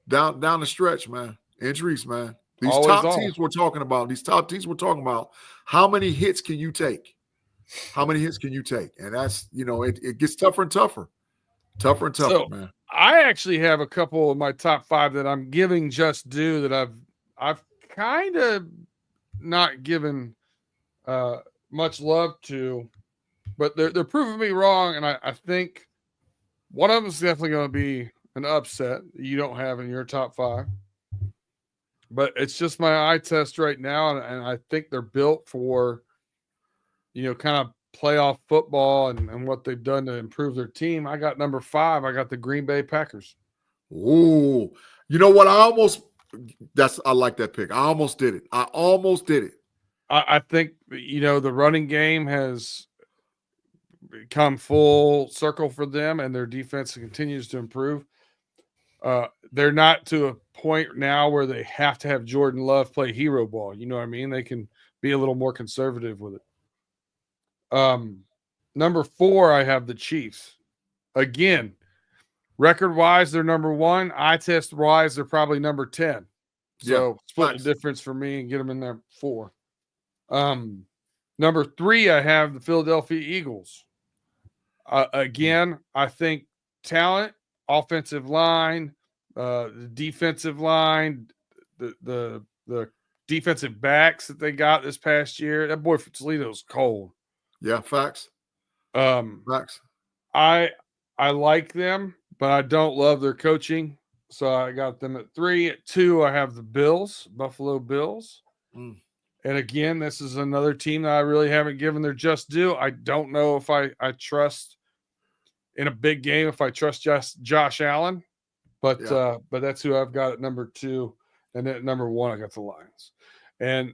down the stretch, man. Injuries, man. These top teams we're talking about, how many hits can you take? How many hits can you take? And that's, it gets tougher and tougher. Tougher and tougher, man. I actually have a couple of my top 5 that I'm giving just due that I've kind of not given much love to, but they're proving me wrong, and I think one of them is definitely going to be an upset you don't have in your top 5. But it's just my eye test right now, and I think they're built for, kind of playoff football and what they've done to improve their team. I got number 5. I got the Green Bay Packers. Ooh, you know what? I like that pick. I almost did it. I think the running game has come full circle for them, and their defense continues to improve. They're not to a point now where they have to have Jordan Love play hero ball. You know what I mean? They can be a little more conservative with it. Number 4, I have the Chiefs. Again, record wise, they're number 1. Eye test wise, they're probably number 10. So split the difference for me and get them in there 4. Number 3, I have the Philadelphia Eagles. Again, I think talent, offensive line, the defensive line, the defensive backs that they got this past year. That boy from Toledo's cold. Yeah, facts. Facts. I like them, but I don't love their coaching. So I got them at 3. At 2, I have the Buffalo Bills. And again, this is another team that I really haven't given their just due. I don't know if I trust in a big game if I trust Josh Allen, but that's who I've got at number 2, and then at number 1 I got the Lions. And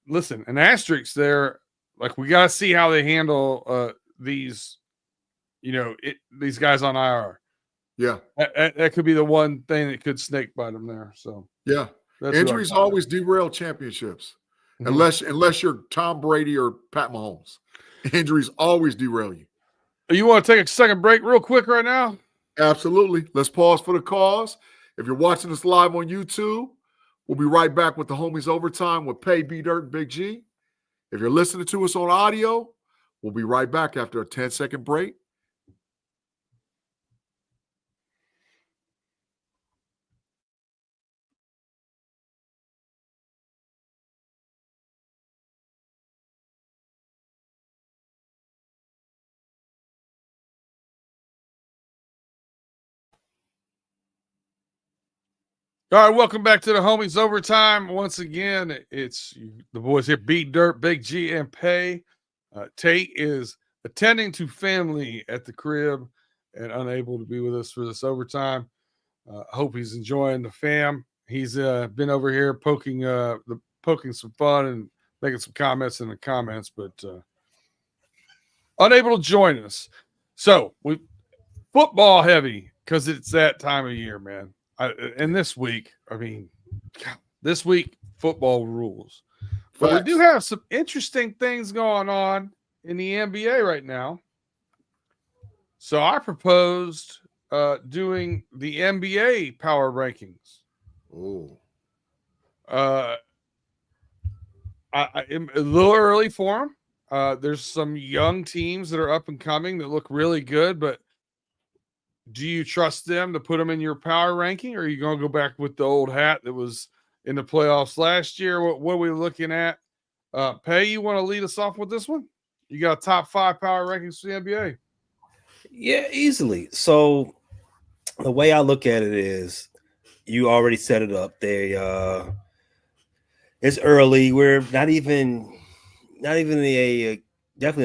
listen, an asterisk there, like we got to see how they handle these, these guys on IR. Yeah, that could be the one thing that could snake bite them there. So yeah, injuries always derail championships. Mm-hmm. Unless you're Tom Brady or Pat Mahomes, injuries always derail you. You want to take a second break real quick right now? Absolutely. Let's pause for the cause. If you're watching us live on YouTube, we'll be right back with the Homies Overtime with Pay, B Dirt, Big G. If you're listening to us on audio, we'll be right back after a 10-second break. All right, welcome back to the Homies Overtime. Once again, it's the boys here, B Dirt, Big G, and Pay. Tate is attending to family at the crib and unable to be with us for this overtime. I hope he's enjoying the fam. He's been over here poking some fun and making some comments in the comments, but unable to join us. So we football heavy because it's that time of year, man. And this week, football rules. But we do have some interesting things going on in the NBA right now. So I proposed doing the NBA power rankings. Oh. I'm a little early for them. There's some young teams that are up and coming that look really good, but do you trust them to put them in your power ranking, or are you going to go back with the old hat that was in the playoffs last year? What are we looking at? Pay, you want to lead us off with this one? You got top 5 power rankings for the NBA? Yeah, easily. So the way I look at it is you already set it up. It's early. We're not even definitely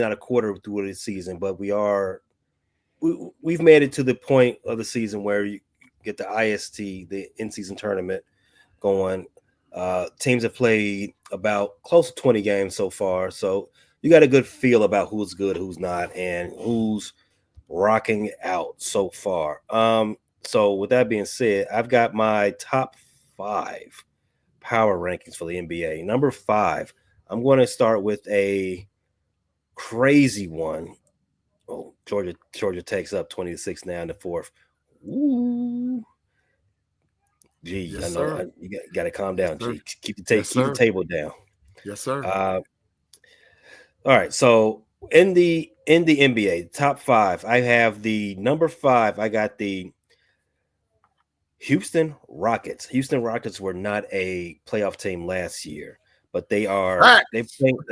not a quarter through the season, but we've made it to the point of the season where you get the IST, the in-season tournament going. Teams have played about close to 20 games so far, so you got a good feel about who's good, who's not, and who's rocking out so far. So with that being said, I've got my top 5 power rankings for the NBA. Number 5, I'm going to start with a crazy one. Oh, Georgia takes up 20-6 now in the 4th. Ooh. Gee, yes, I know you got to calm down. Yes, G. Keep the table down. Yes, sir. All right. So in the NBA, top 5, I have the number 5. I got the Houston Rockets. Houston Rockets were not a playoff team last year, but they're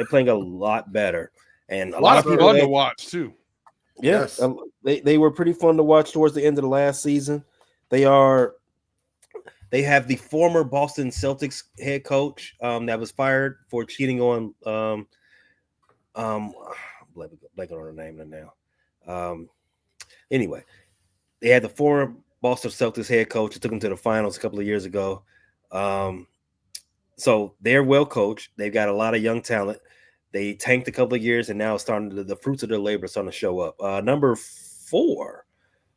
playing a lot better, and a lot of people fun to watch too. Yes, they were pretty fun to watch towards the end of the last season. They have the former Boston Celtics head coach that was fired for cheating on blanking on her name now. Anyway, they had the former Boston Celtics head coach who took them to the finals a couple of years ago. So they're well coached. They've got a lot of young talent. They tanked a couple of years, and now it's starting the fruits of their labor are starting to show up. Number 4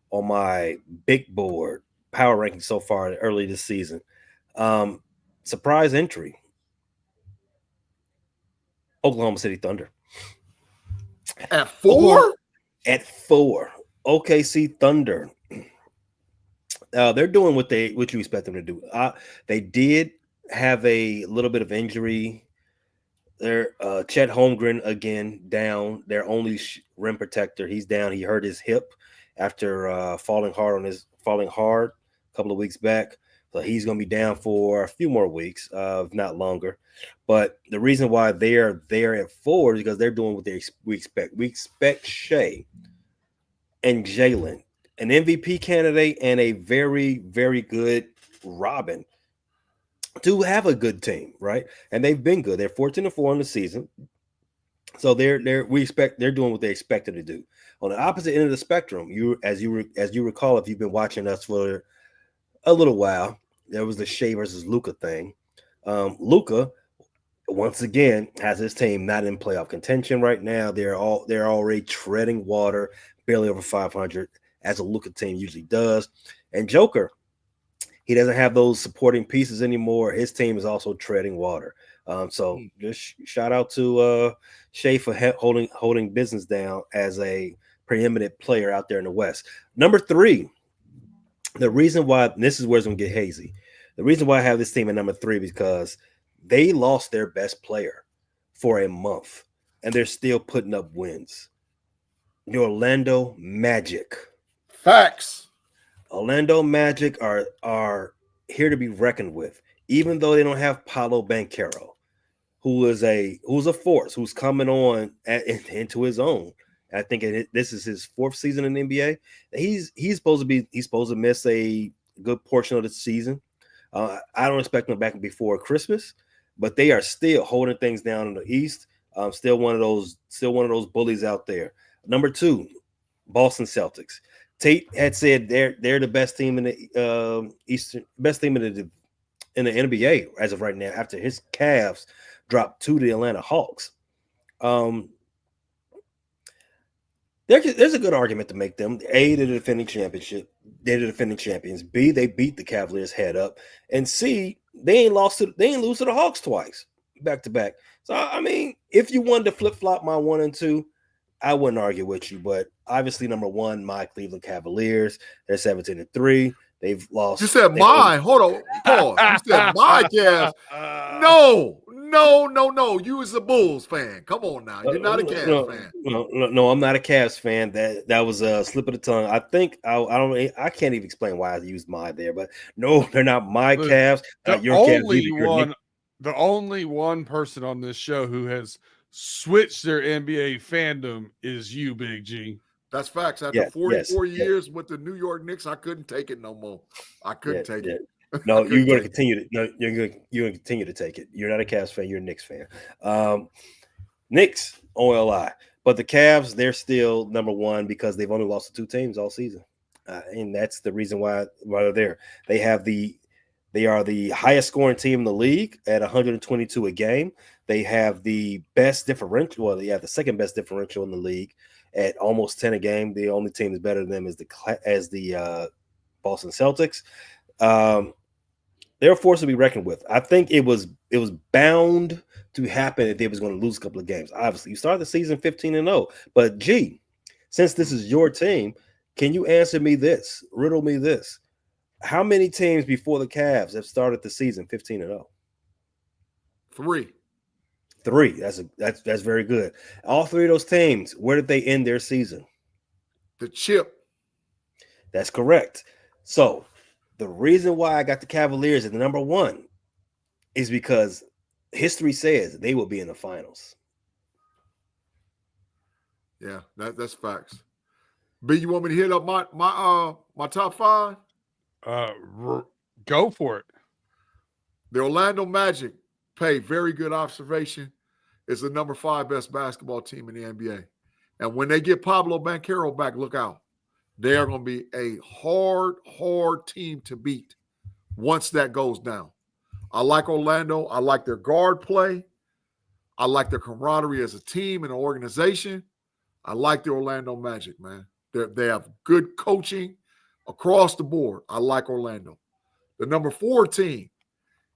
on my big board power ranking so far early this season. Surprise entry. Oklahoma City Thunder. At 4? At 4. OKC Thunder. They're doing what you expect them to do. They did have a little bit of injury. They're Chet Holmgren again down. Their only rim protector. He's down. He hurt his hip after falling hard a couple of weeks back. So he's going to be down for a few more weeks, if not longer. But the reason why they're there at 4 is because they're doing what we expect. We expect Shea and Jalen, an MVP candidate and a very, very good Robin, to have a good team, right? And they've been good. They're 14-4 in the season. So they're doing what they expected to do. On the opposite end of the spectrum, as you recall, if you've been watching us for a little while, there was the Shea versus Luka thing. Luka, once again, has his team not in playoff contention right now. They're already treading water, barely over 500, as a Luka team usually does. And Joker, he doesn't have those supporting pieces anymore. His team is also treading water. So just shout out to Shea for holding business down as a preeminent player out there in the West. Number 3, the reason why this is where it's going to get hazy. The reason why I have this team at number 3 because they lost their best player for a month, and they're still putting up wins. The Orlando Magic. Facts. Orlando Magic are here to be reckoned with, even though they don't have Paolo Banchero, who's a force, who's coming on into his own. I think this is his 4th season in the NBA. He's supposed to miss a good portion of the season. I don't expect him back before Christmas, but they are still holding things down in the East. Still one of those bullies out there. Number 2, Boston Celtics. Tate had said they're the best team in the best team in the NBA as of right now after his Cavs dropped to the Atlanta Hawks. There's a good argument to make them. A, they're the defending championship. They're the defending champions. B, they beat the Cavaliers head up. And C, they ain't lose to the Hawks twice back to back. So I mean, if you wanted to flip flop my 1 and 2, I wouldn't argue with you. But obviously, number 1, my Cleveland Cavaliers. They're 17-3. They've lost. You said my. Hold on. Pause. You said my Cavs. No. You was a Bulls fan. Come on now. You're not a Cavs fan. No, I'm not a Cavs fan. That was a slip of the tongue. I think I can't even explain why I used my there, but no, they're not my Cavs. The only one person on this show who has switched their NBA fandom is you, Big G. That's facts. After 44 years with the New York Knicks, I couldn't take it no more. I couldn't take it. No, you're going to continue to. No, you're going to continue to take it. You're not a Cavs fan. You're a Knicks fan. Knicks OLI, but the Cavs, they're still number 1 because they've only lost to 2 teams all season, and that's the reason why they're there. They are the highest scoring team in the league at 122 a game. They have the best differential. Well, they have the second best differential in the league at almost 10 a game. The only team that's better than them is the Boston Celtics. They're a force to be reckoned with. I think it was bound to happen if they was going to lose a couple of games. Obviously, you start the season 15-0. But G, since this is your team, can you answer me this? Riddle me this. How many teams before the Cavs have started the season 15-0? 3. That's very good. All 3 of those teams, where did they end their season? The chip. That's correct. So the reason why I got the Cavaliers at the number 1 is because history says they will be in the finals. Yeah, that's facts. B, you want me to hit up my top 5? Go for it. The Orlando Magic, very good observation, is the number 5 best basketball team in the NBA. And when they get Pablo Banchero back, look out. They are going to be a hard team to beat once that goes down. I like Orlando. I like their guard play. I like their camaraderie as a team and an organization. I like the Orlando Magic, man. They have good coaching across the board. I like Orlando. The number 4 team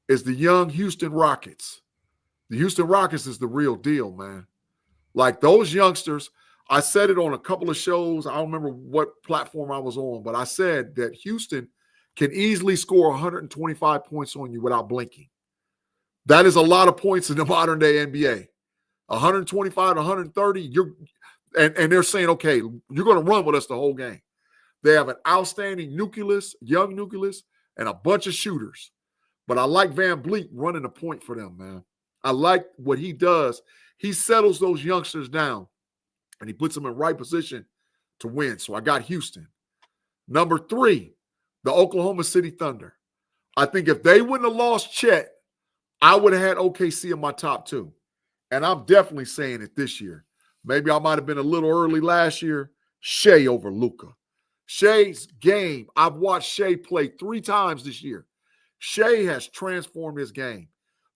is the young Houston Rockets. The Houston Rockets is the real deal, man. Like those youngsters, I said it on a couple of shows. I don't remember what platform I was on, but I said that Houston can easily score 125 points on you without blinking. That is a lot of points in the modern day NBA. 125 to 130, and they're saying, okay, you're going to run with us the whole game. They have an outstanding nucleus, young nucleus, and a bunch of shooters. But I like Van Vliet running the point for them, man. I like what he does. He settles those youngsters down, and he puts them in right position to win. So I got Houston. Number 3, the Oklahoma City Thunder. I think if they wouldn't have lost Chet, I would have had OKC in my top 2. And I'm definitely saying it this year. Maybe I might have been a little early last year. Shea over Luka. Shea's game, I've watched Shea play 3 times this year. Shea has transformed his game.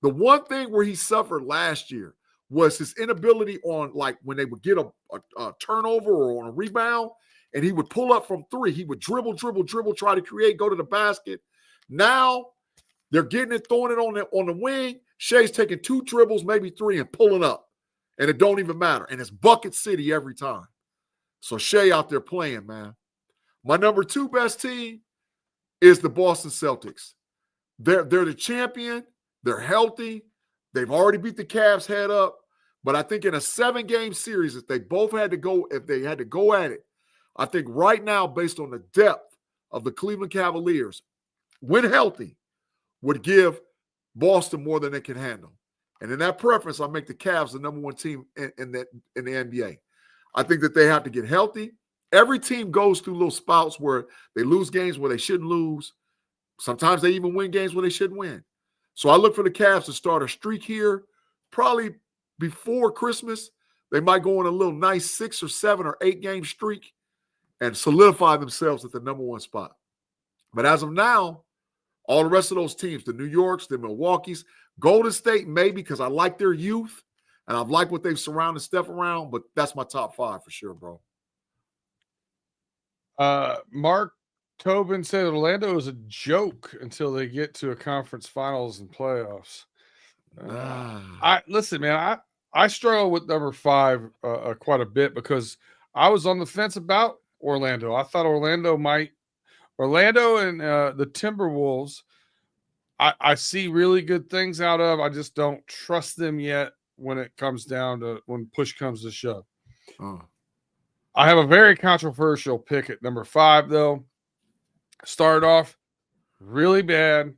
The one thing where he suffered last year was his inability on, like, when they would get a turnover or on a rebound, and he would pull up from 3. He would dribble, try to create, go to the basket. Now they're getting it, throwing it on the wing. Shea's taking 2 dribbles, maybe 3, and pulling up. And it don't even matter. And it's bucket city every time. So Shea out there playing, man. My number 2 best team is the Boston Celtics. They're the champion. They're healthy. They've already beat the Cavs head up. But I think in a 7-game series, if they had to go at it, I think right now, based on the depth of the Cleveland Cavaliers, when healthy, would give Boston more than they can handle. And in that preference, I make the Cavs the number 1 team in the NBA. I think that they have to get healthy. Every team goes through little spouts where they lose games where they shouldn't lose. Sometimes they even win games where they shouldn't win. So I look for the Cavs to start a streak here. Probably before Christmas, they might go on a little nice 6 or 7 or 8 game streak and solidify themselves at the number 1 spot. But as of now, all the rest of those teams, the New Yorks, the Milwaukees, Golden State, maybe because I like their youth and I like what they've surrounded Steph around, but that's my top 5 for sure, bro. Mark Tobin said Orlando is a joke until they get to a conference finals and playoffs. Listen, man, I struggle with number 5 quite a bit because I was on the fence about Orlando. I thought Orlando and the Timberwolves, I see really good things out of. I just don't trust them yet when it comes down to when push comes to shove. I have a very controversial pick at number 5, though. Started off really bad,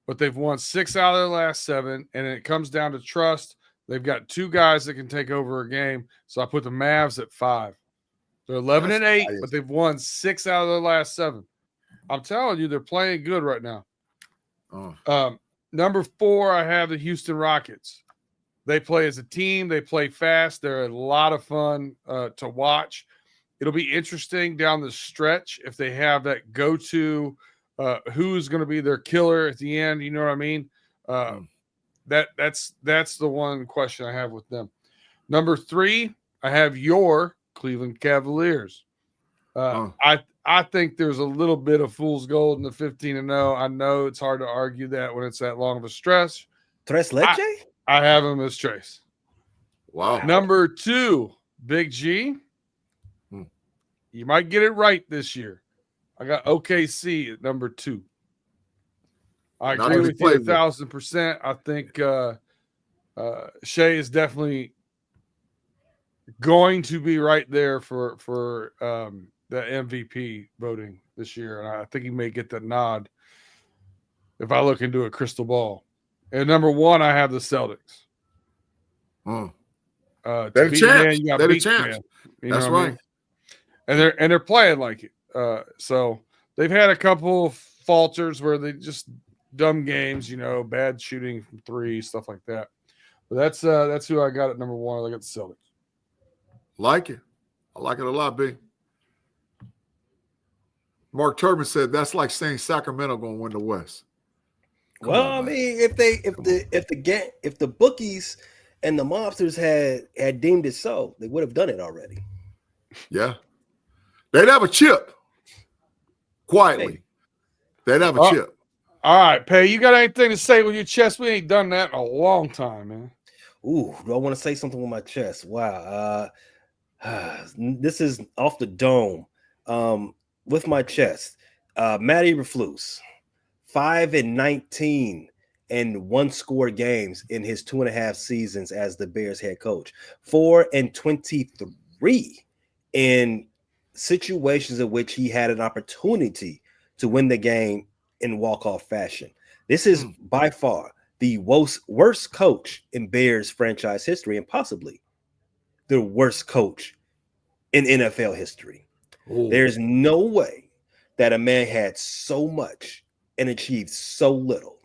but they've won 6 out of their last 7, and it comes down to trust. They've got 2 guys that can take over a game, so I put the Mavs at 5. They're 11-8, but they've won 6 out of their last 7. I'm telling you, they're playing good right now. Number 4, I have the Houston Rockets. They play as a team. They play fast. They're a lot of fun to watch. It'll be interesting down the stretch if they have that go-to who's going to be their killer at the end. You know what I mean? That's the one question I have with them. Number 3, I have your Cleveland Cavaliers. I think there's a little bit of fool's gold in the 15-0. I know it's hard to argue that when it's that long of a stretch. Tres Leche? I have them as Trace. Wow. Number 2, Big G. You might get it right this year. I got OKC at number 2. I agree with you 1,000%. I think Shea is definitely going to be right there for the MVP voting this year, and I think he may get the nod if I look into a crystal ball. And number 1, I have the Celtics. They're champs. They're champs. That's right. I mean? And they're playing like it. So they've had a couple of falters where they just dumb games, bad shooting from 3, stuff like that. But that's who I got at number 1. I got the Celtics. Like it. I like it a lot, B. Mark Turbin said that's like saying Sacramento going to win the West. Come Well, on, I man. mean, if the bookies and the mobsters had deemed it so, they would have done it already. Yeah. They'd have a chip. Quietly. Maybe. They'd have a Oh. chip. All right, Pay, you got anything to say with your chest? We ain't done that in a long time, man. Ooh, do I want to say something with my chest? Wow. This is off the dome. With my chest. Matt Eberflus, 5-19 and 1-score games in his 2.5 seasons as the Bears head coach. 4-23 in situations in which he had an opportunity to win the game in walk-off fashion. This is by far the worst coach in Bears franchise history, and possibly the worst coach in NFL history. Ooh. There's no way that a man had so much and achieved so little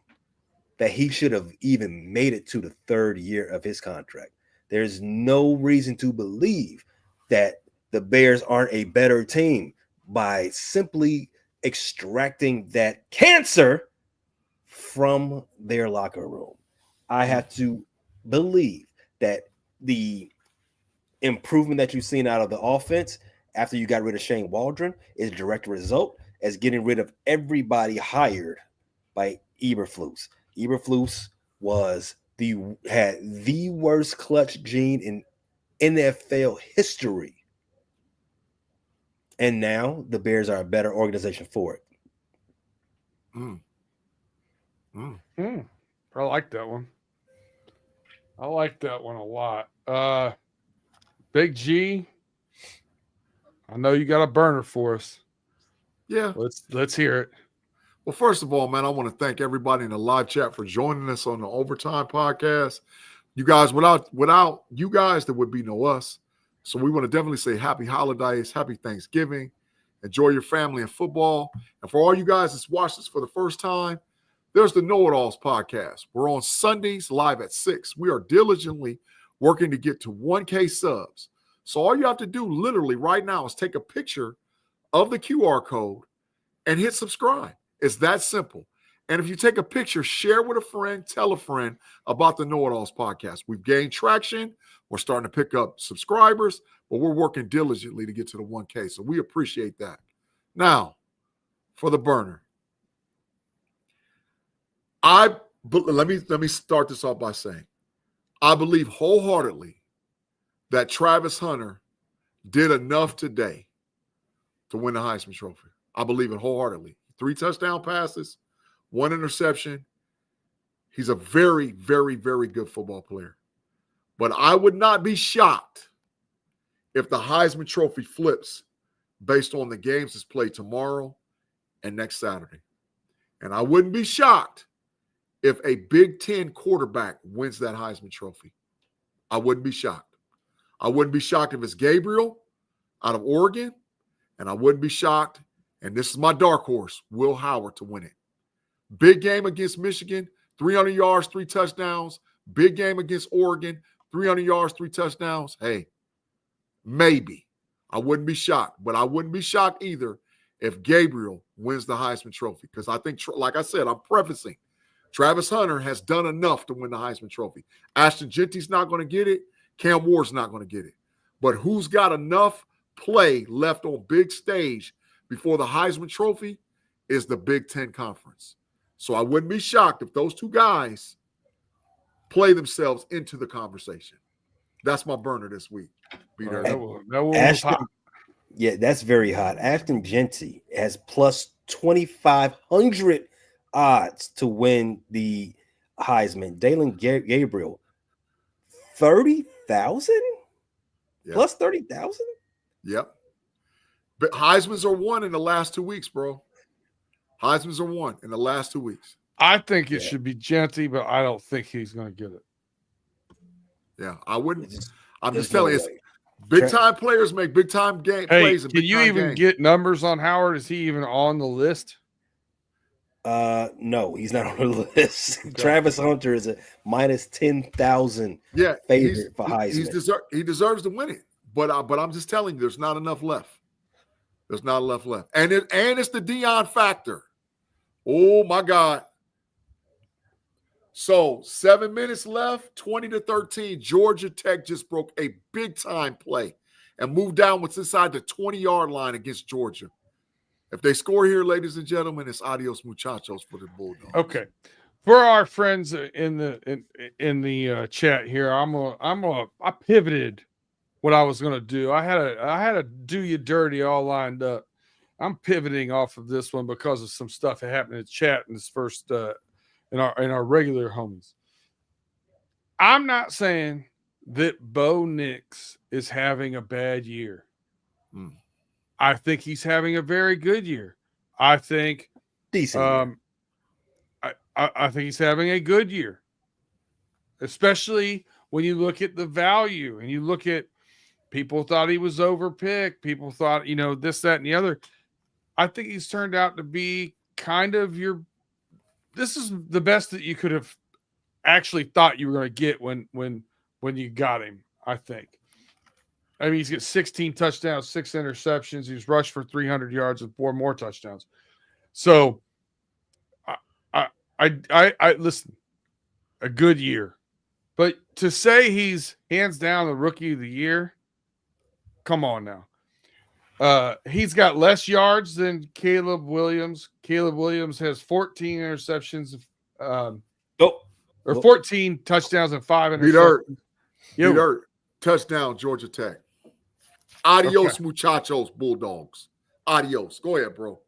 that he should have even made it to the 3rd year of his contract. There's no reason to believe that the Bears aren't a better team by simply extracting that cancer from their locker room. I have to believe that the improvement that you've seen out of the offense after you got rid of Shane Waldron is a direct result as getting rid of everybody hired by Eberflus. Eberflus had the worst clutch gene in NFL history. And now the Bears are a better organization for it. I like that one. I like that one a lot. Big G, I know you got a burner for us. Yeah. Let's hear it. Well, first of all, man, I want to thank everybody in the live chat for joining us on the Overtime Podcast. You guys, without you guys, there would be no us. So we want to definitely say happy holidays, happy Thanksgiving. Enjoy your family and football. And for all you guys that's watched this for the first time, there's the Know It Alls Podcast. We're on Sundays live at 6. We are diligently working to get to 1K subs. So all you have to do literally right now is take a picture of the QR code and hit subscribe. It's that simple. And if you take a picture, share with a friend, tell a friend about the Know It Alls Podcast. We've gained traction. We're starting to pick up subscribers, but we're working diligently to get to the 1K. So we appreciate that. Now, for the burner. Let me start this off by saying, I believe wholeheartedly that Travis Hunter did enough today to win the Heisman Trophy. I believe it wholeheartedly. 3 touchdown passes, 1 interception. He's a very, very, very good football player. But I would not be shocked if the Heisman Trophy flips based on the games that's played tomorrow and next Saturday. And I wouldn't be shocked if a Big Ten quarterback wins that Heisman Trophy. I wouldn't be shocked. I wouldn't be shocked if it's Gabriel out of Oregon, and I wouldn't be shocked, and this is my dark horse, Will Howard to win it. Big game against Michigan, 300 yards, 3 touchdowns. Big game against Oregon, 300 yards, 3 touchdowns. Hey, maybe. I wouldn't be shocked, but I wouldn't be shocked either if Gabriel wins the Heisman Trophy, because I think, like I said, I'm prefacing, Travis Hunter has done enough to win the Heisman Trophy. Ashton Genty's not going to get it. Cam Ward's not going to get it. But who's got enough play left on big stage before the Heisman Trophy is the Big Ten Conference. So I wouldn't be shocked if those 2 guys play themselves into the conversation. That's my burner this week. That was hot. Yeah, that's very hot. Ashton Genty has plus 2,500 odds to win the Heisman. Dalen Gabriel, 30,000? Yep. Plus 30,000? Yep. But Heisman's are won in the last 2 weeks, bro. Heisman's are won in the last 2 weeks. I think it should be Genty, but I don't think he's going to get it. Yeah, I wouldn't. I'm just telling you, way. big time players make big time plays. Can you even get numbers on Howard? Is he even on the list? No, he's not on the list. Okay. Travis Hunter is a minus 10,000 favorite for Heisman. He deserves to win it, but I'm just telling you, there's not enough left. There's not enough left, and it's the Deion factor. Oh my God, So 7 minutes left, 20-13. Georgia Tech just broke a big time play and moved down what's inside the 20-yard line against Georgia. If they score here, ladies and gentlemen, it's adios muchachos for the Bulldogs. Okay. For our friends in the chat here, I pivoted what I was gonna do. I had a do you dirty all lined up. I'm pivoting off of this one because of some stuff that happened in the chat in this first in our regular homies. I'm not saying that Bo Nix is having a bad year. I think he's having a very good year. I think decent year. I think he's having a good year, especially when you look at the value and you look at people thought he was overpicked. People thought, this, that, and the other. I think he's turned out to be kind of this is the best that you could have actually thought you were going to get when you got him, I think. I mean, he's got 16 touchdowns, 6 interceptions. He's rushed for 300 yards and 4 more touchdowns. So I listen, a good year. But to say he's hands down the rookie of the year, come on now. He's got less yards than Caleb Williams. Caleb Williams has 14 interceptions, or 14 touchdowns and 5 interceptions. Beat Ert. Touchdown, Georgia Tech. Adios, muchachos, Bulldogs. Adios. Go ahead, bro.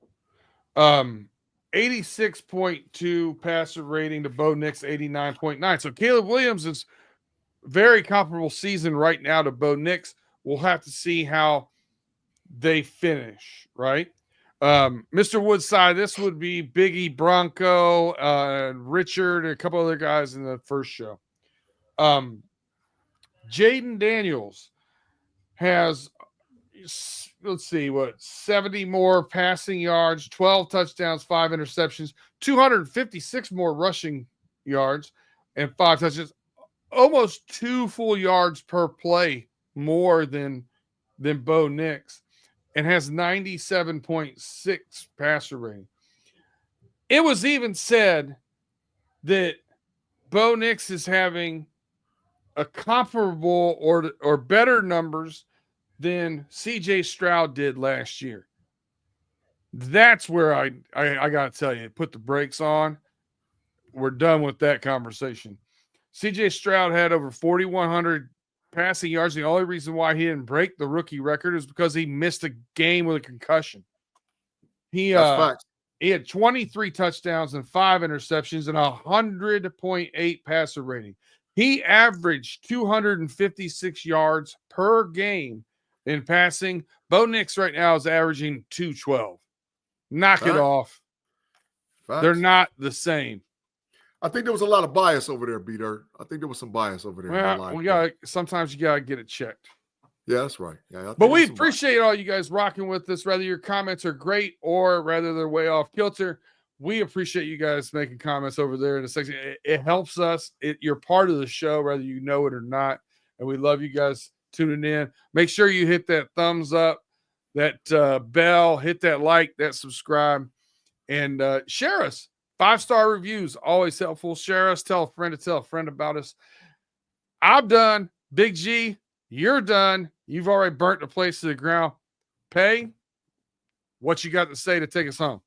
86.2 passer rating to Bo Nix, 89.9. So Caleb Williams is very comparable season right now to Bo Nix. We'll have to see how they finish, right? Mr. Woodside, this would be Biggie, Bronco, Richard, and a couple other guys in the first show. Jaden Daniels has, let's see, 70 more passing yards, 12 touchdowns, 5 interceptions, 256 more rushing yards, and 5 touchdowns. Almost 2 full yards per play more than Bo Nix, and has 97.6 passer rating. It was even said that Bo Nix is having a comparable or better numbers than CJ Stroud did last year. That's where I got to tell you, put the brakes on. We're done with that conversation. CJ Stroud had over 4,100 passing yards. The only reason why he didn't break the rookie record is because he missed a game with a concussion. He had 23 touchdowns and 5 interceptions and 100.8 passer rating. He averaged 256 yards per game in passing. Bo Nix right now is averaging 212. Knock it off. They're not the same. I think there was a lot of bias over there, Beater. I think there was some bias over there. Well, sometimes you gotta get it checked. Yeah, that's right. Yeah, but we appreciate all you guys rocking with us. Whether your comments are great or rather they're way off kilter, we appreciate you guys making comments over there in the section. It helps us. You're part of the show, whether you know it or not. And we love you guys tuning in. Make sure you hit that thumbs up, that bell, hit that like, that subscribe, and share us. 5-star reviews, always helpful. Share us. Tell a friend about us. I'm done. Big G, you're done. You've already burnt the place to the ground. Pay, what you got to say to take us home?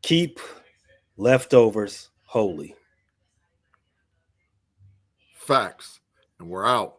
Keep leftovers holy. Facts. And we're out.